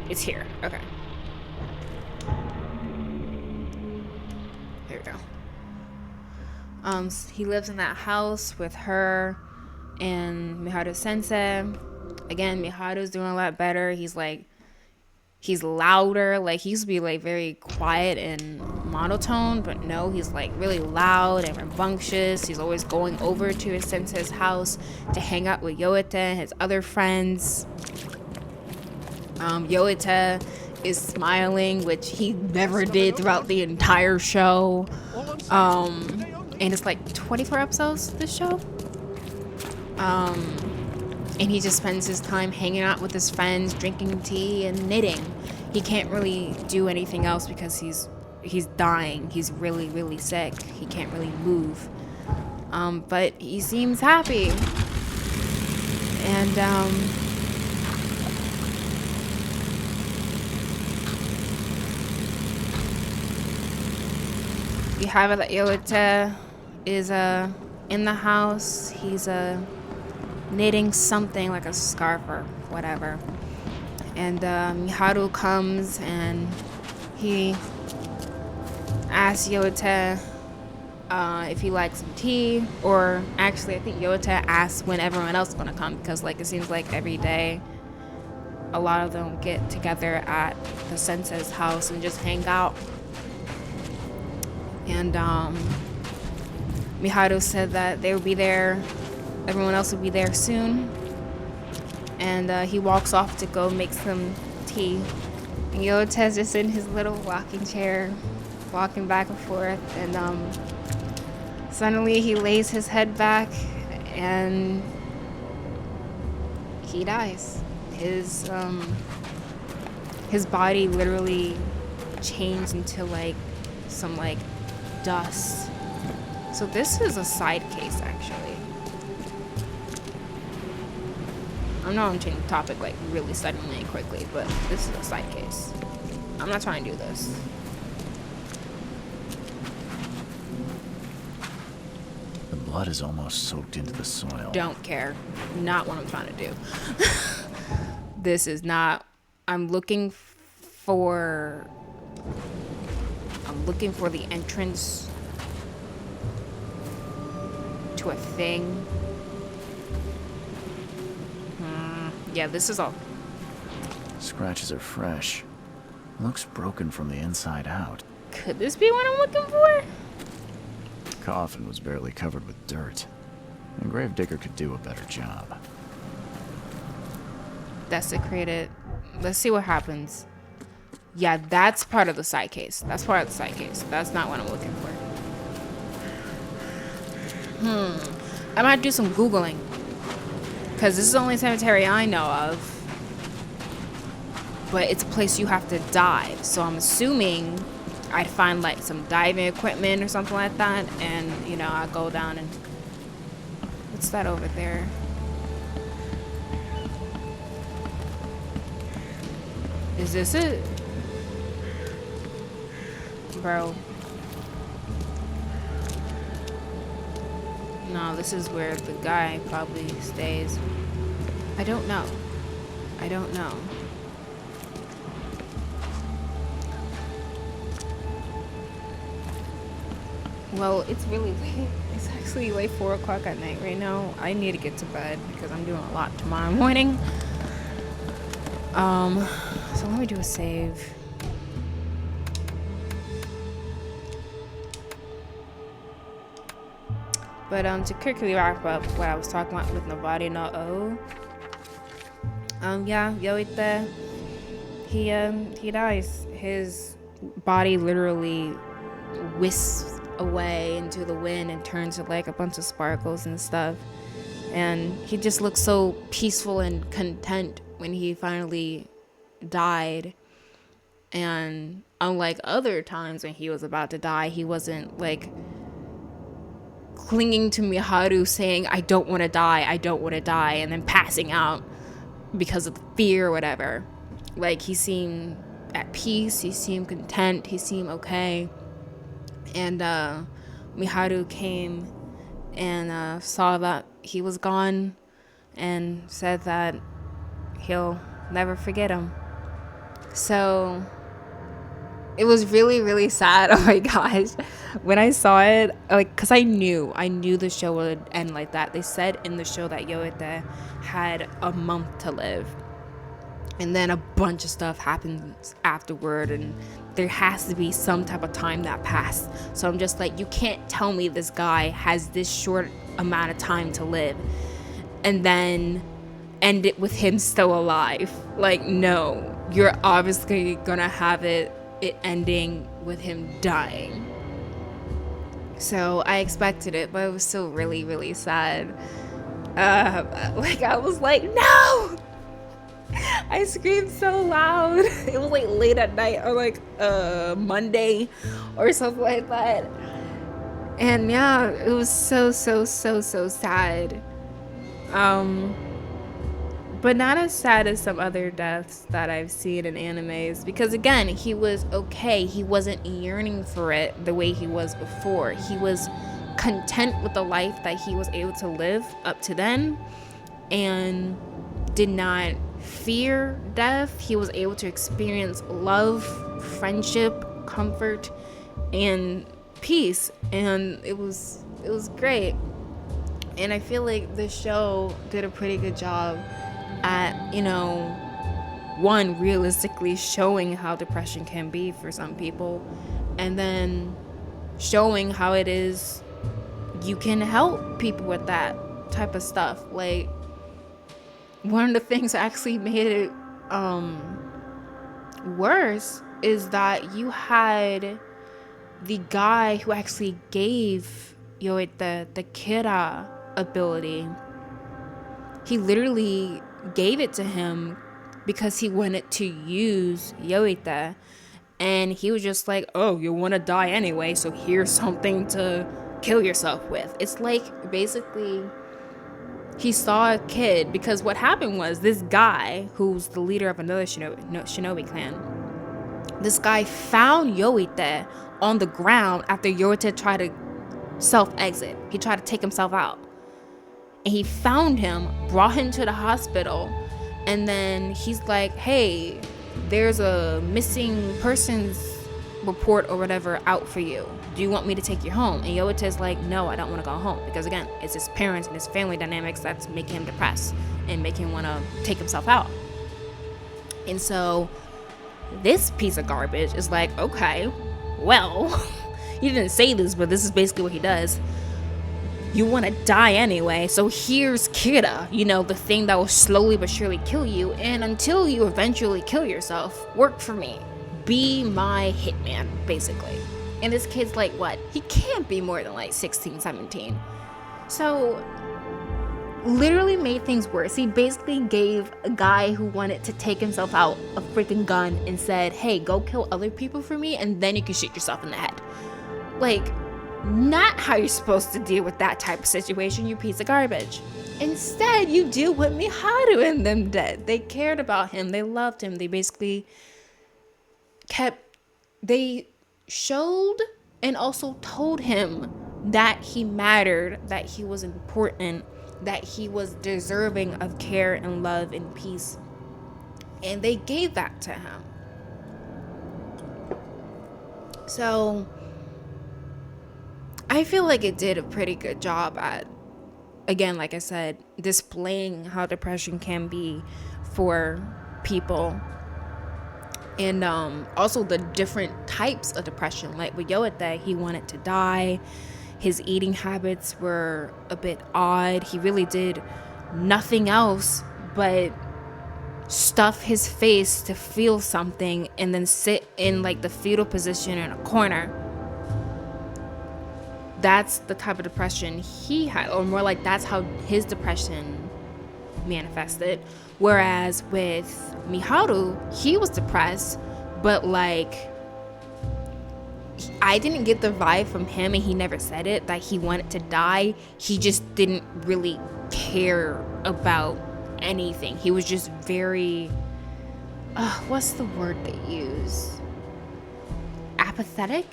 It's here. Okay. Here we go. He lives in that house with her and Miharu Sensei. Again, Miharu's doing a lot better. He's louder. Like, he used to be like very quiet and monotone, but no, he's like really loud and rambunctious. He's always going over to his sensei's house to hang out with Yoita and his other friends. Yoita is smiling, which he never did throughout the entire show. And it's like 24 episodes, this show. And he just spends his time hanging out with his friends, drinking tea and knitting. He can't really do anything else because he's dying. He's really, really sick. He can't really move. But he seems happy. And we have it that Yota is in the house. He's knitting something like a scarf or whatever. And Miharu comes and he asks Yota if he likes some tea, or actually I think Yota asks when everyone else is gonna come, because like it seems like every day a lot of them get together at the sensei's house and just hang out. And Miharu said that they would be there, everyone else would be there soon. And he walks off to go make some tea. And Yota's just in his little rocking chair, walking back and forth. And suddenly he lays his head back and he dies. His body literally changed into like some like dust. So this is a side case actually. I know I'm changing the topic like really suddenly and quickly, but this is a side case. I'm not trying to do this. The blood is almost soaked into the soil. Don't care. Not what I'm trying to do. This is not. I'm looking for the entrance to a thing. Yeah, this is all. Scratches are fresh. Looks broken from the inside out. Could this be what I'm looking for? The coffin was barely covered with dirt. A gravedigger could do a better job. Desecrated. Let's see what happens. Yeah, that's part of the side case. That's part of the side case. That's not what I'm looking for. I might do some Googling. Because this is the only cemetery I know of. But it's a place you have to dive. So I'm assuming I'd find like some diving equipment or something like that. And, you know, I'd go down and... What's that over there? Is this it? Bro. No, this is where the guy probably stays. I don't know. I don't know. Well, it's really late. It's actually like 4 o'clock at night right now. I need to get to bed because I'm doing a lot tomorrow morning. So let me do a save. But to quickly wrap up what I was talking about with Nobody No O. Yeah, Yoita, he dies. His body literally whisks away into the wind and turns to like a bunch of sparkles and stuff. And he just looked so peaceful and content when he finally died. And unlike other times when he was about to die, he wasn't like clinging to Miharu saying, I don't want to die, I don't want to die, and then passing out because of the fear or whatever. Like, he seemed at peace, he seemed content, he seemed okay. And Miharu came and saw that he was gone and said that he'll never forget him. So it was really, really sad. Oh my gosh. When I saw it, like, because I knew the show would end like that. They said in the show that Yoete had a month to live. And then a bunch of stuff happens afterward, and there has to be some type of time that passed. So I'm just like, you can't tell me this guy has this short amount of time to live and then end it with him still alive. Like, no, you're obviously gonna have it ending with him dying. So I expected it, but it was still really, really sad. Like, I was like, no! I screamed so loud. It was like late at night or like Monday or something like that. And yeah, it was so sad. But not as sad as some other deaths that I've seen in animes, because again, he was okay. He wasn't yearning for it the way he was before. He was content with the life that he was able to live up to then. and did not fear death. He was able to experience love, friendship, comfort, and peace, and it was great. And I feel like the show did a pretty good job at, you know, one, realistically showing how depression can be for some people, and then showing how it is you can help people with that type of stuff. Like, one of the things that actually made it worse is that you had the guy who actually gave Yoit the Kira ability. He literally gave it to him because he wanted to use Yoita, and he was just like, oh, you want to die anyway, so here's something to kill yourself with. It's like, basically, he saw a kid, because what happened was this guy, who's the leader of another shinobi clan, this guy found Yoita on the ground after Yoita tried to self-exit. He tried to take himself out. And he found him, brought him to the hospital, and then he's like, hey, there's a missing persons report or whatever out for you. Do you want me to take you home? And Yoita's like, no, I don't want to go home. Because again, it's his parents and his family dynamics that's making him depressed and making him want to take himself out. And so this piece of garbage is like, okay, well, he didn't say this, but this is basically what he does. You want to die anyway, so here's Kira, you know, the thing that will slowly but surely kill you, and until you eventually kill yourself, work for me. Be my hitman, basically. And this kid's like, what? He can't be more than like 16, 17. So, literally made things worse. He basically gave a guy who wanted to take himself out a freaking gun and said, hey, go kill other people for me, and then you can shoot yourself in the head. Like, not how you're supposed to deal with that type of situation, you piece of garbage. Instead, you deal with Miharu and them dead. They cared about him. They loved him. They basically they showed and also told him that he mattered, that he was important, that he was deserving of care and love and peace. And they gave that to him. So I feel like it did a pretty good job at, again, like I said, displaying how depression can be for people. And also the different types of depression. Like with Yoete, he wanted to die. His eating habits were a bit odd. He really did nothing else but stuff his face to feel something and then sit in like the fetal position in a corner. That's the type of depression he had, or more like that's how his depression manifested. Whereas with Miharu, he was depressed, but like I didn't get the vibe from him, and he never said it, that he wanted to die. He just didn't really care about anything. He was just very what's the word they use? Apathetic?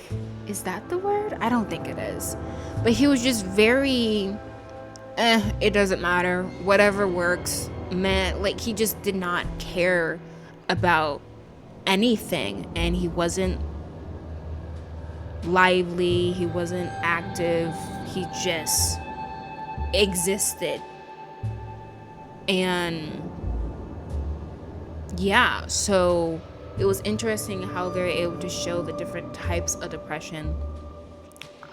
Is that the word? I don't think it is. But he was just very it doesn't matter, whatever works, man. Like, he just did not care about anything, and he wasn't lively, he wasn't active, he just existed. And yeah, so it was interesting how they're able to show the different types of depression,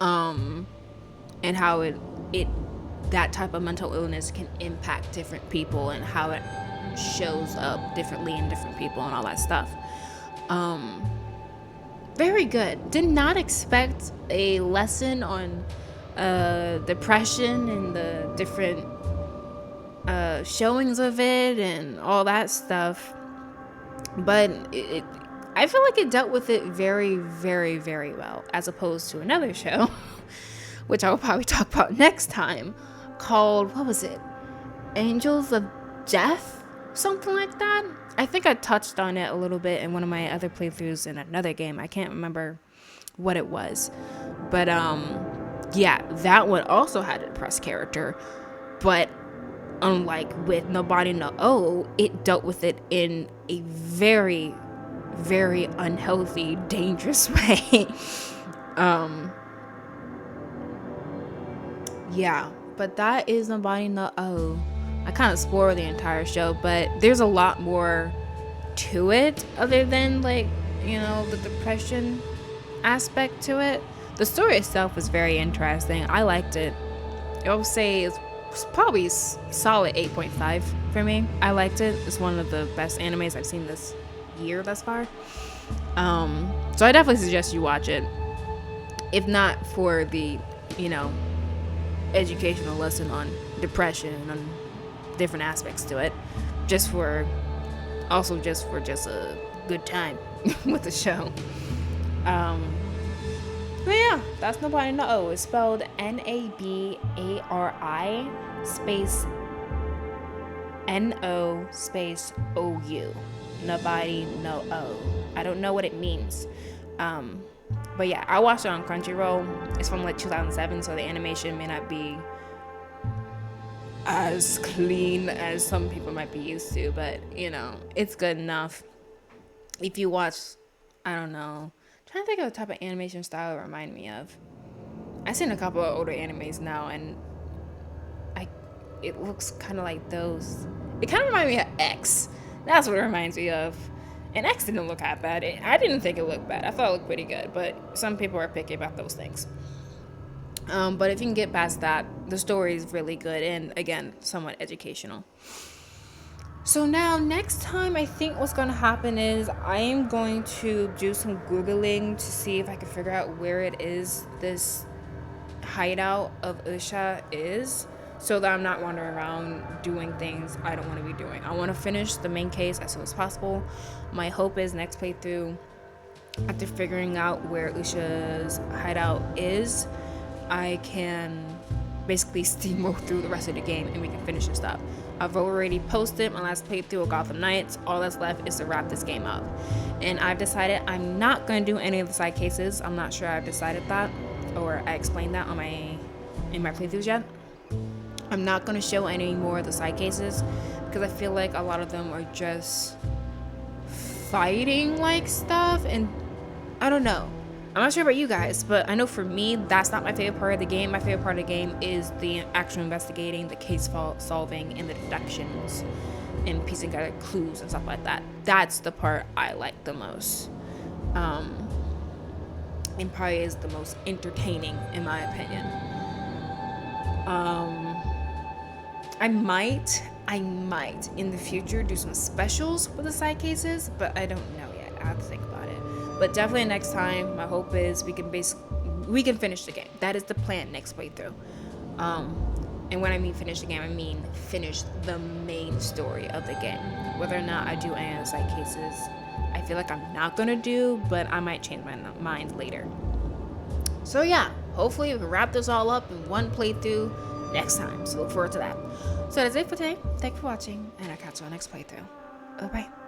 and how it that type of mental illness can impact different people, and how it shows up differently in different people and all that stuff. Very good. Did not expect a lesson on depression and the different showings of it and all that stuff, but I feel like it dealt with it very, very, very well, as opposed to another show which I will probably talk about next time, called, what was it, Angels of Death, something like that. I think I touched on it a little bit in one of my other playthroughs in another game. I can't remember what it was, but yeah, that one also had a depressed character, but unlike with Nobody No Oh, it dealt with it in a very, very unhealthy, dangerous way. Yeah, but that is Nobody No Oh. I kind of spoiled the entire show, but there's a lot more to it other than, like, you know, the depression aspect to it. The story itself was very interesting. I liked it. I would say it's probably solid 8.5 for me. I liked it. It's one of the best animes I've seen this year thus far. So I definitely suggest you watch it. If not for the, you know, educational lesson on depression and different aspects to it, just for a good time with the show. But yeah, that's Nobody No Oh. It's spelled Nabari space NO space OU. Nobody No Oh. I don't know what it means. But yeah, I watched it on Crunchyroll. It's from like 2007, so the animation may not be as clean as some people might be used to, but you know, it's good enough. If you watch, I don't know, trying to think of the type of animation style it reminded me of. I've seen a couple of older animes now, and it looks kind of like those. It kind of reminds me of X. That's what it reminds me of. And X didn't look that bad. I didn't think it looked bad. I thought it looked pretty good, but some people are picky about those things. But if you can get past that, the story is really good and, again, somewhat educational. So now, next time, I think what's going to happen is I am going to do some Googling to see if I can figure out where it is this hideout of Usha is, so that I'm not wandering around doing things I don't want to be doing. I want to finish the main case as soon as possible. My hope is next playthrough, after figuring out where Usha's hideout is, I can basically steamroll through the rest of the game and we can finish this up. I've already posted my last playthrough of Gotham Knights. All that's left is to wrap this game up. And I've decided I'm not going to do any of the side cases. I'm not sure I've decided that, or I explained that in my playthroughs yet. I'm not going to show any more of the side cases because I feel like a lot of them are just fighting like stuff, and I don't know. I'm not sure about you guys, but I know for me, that's not my favorite part of the game. My favorite part of the game is the actual investigating, the case solving, and the deductions, and piecing together clues and stuff like that. That's the part I like the most. And probably is the most entertaining, in my opinion. I might in the future do some specials with the side cases, but I don't know yet. I have to think about it. But definitely next time, my hope is we can finish the game. That is the plan next playthrough. And when I mean finish the game, I mean finish the main story of the game. Whether or not I do any of the side cases, I feel like I'm not gonna do, but I might change my mind later. So yeah, hopefully we can wrap this all up in one playthrough next time. So look forward to that. So that's it for today. Thanks for watching, and I'll catch you on next playthrough. Bye bye.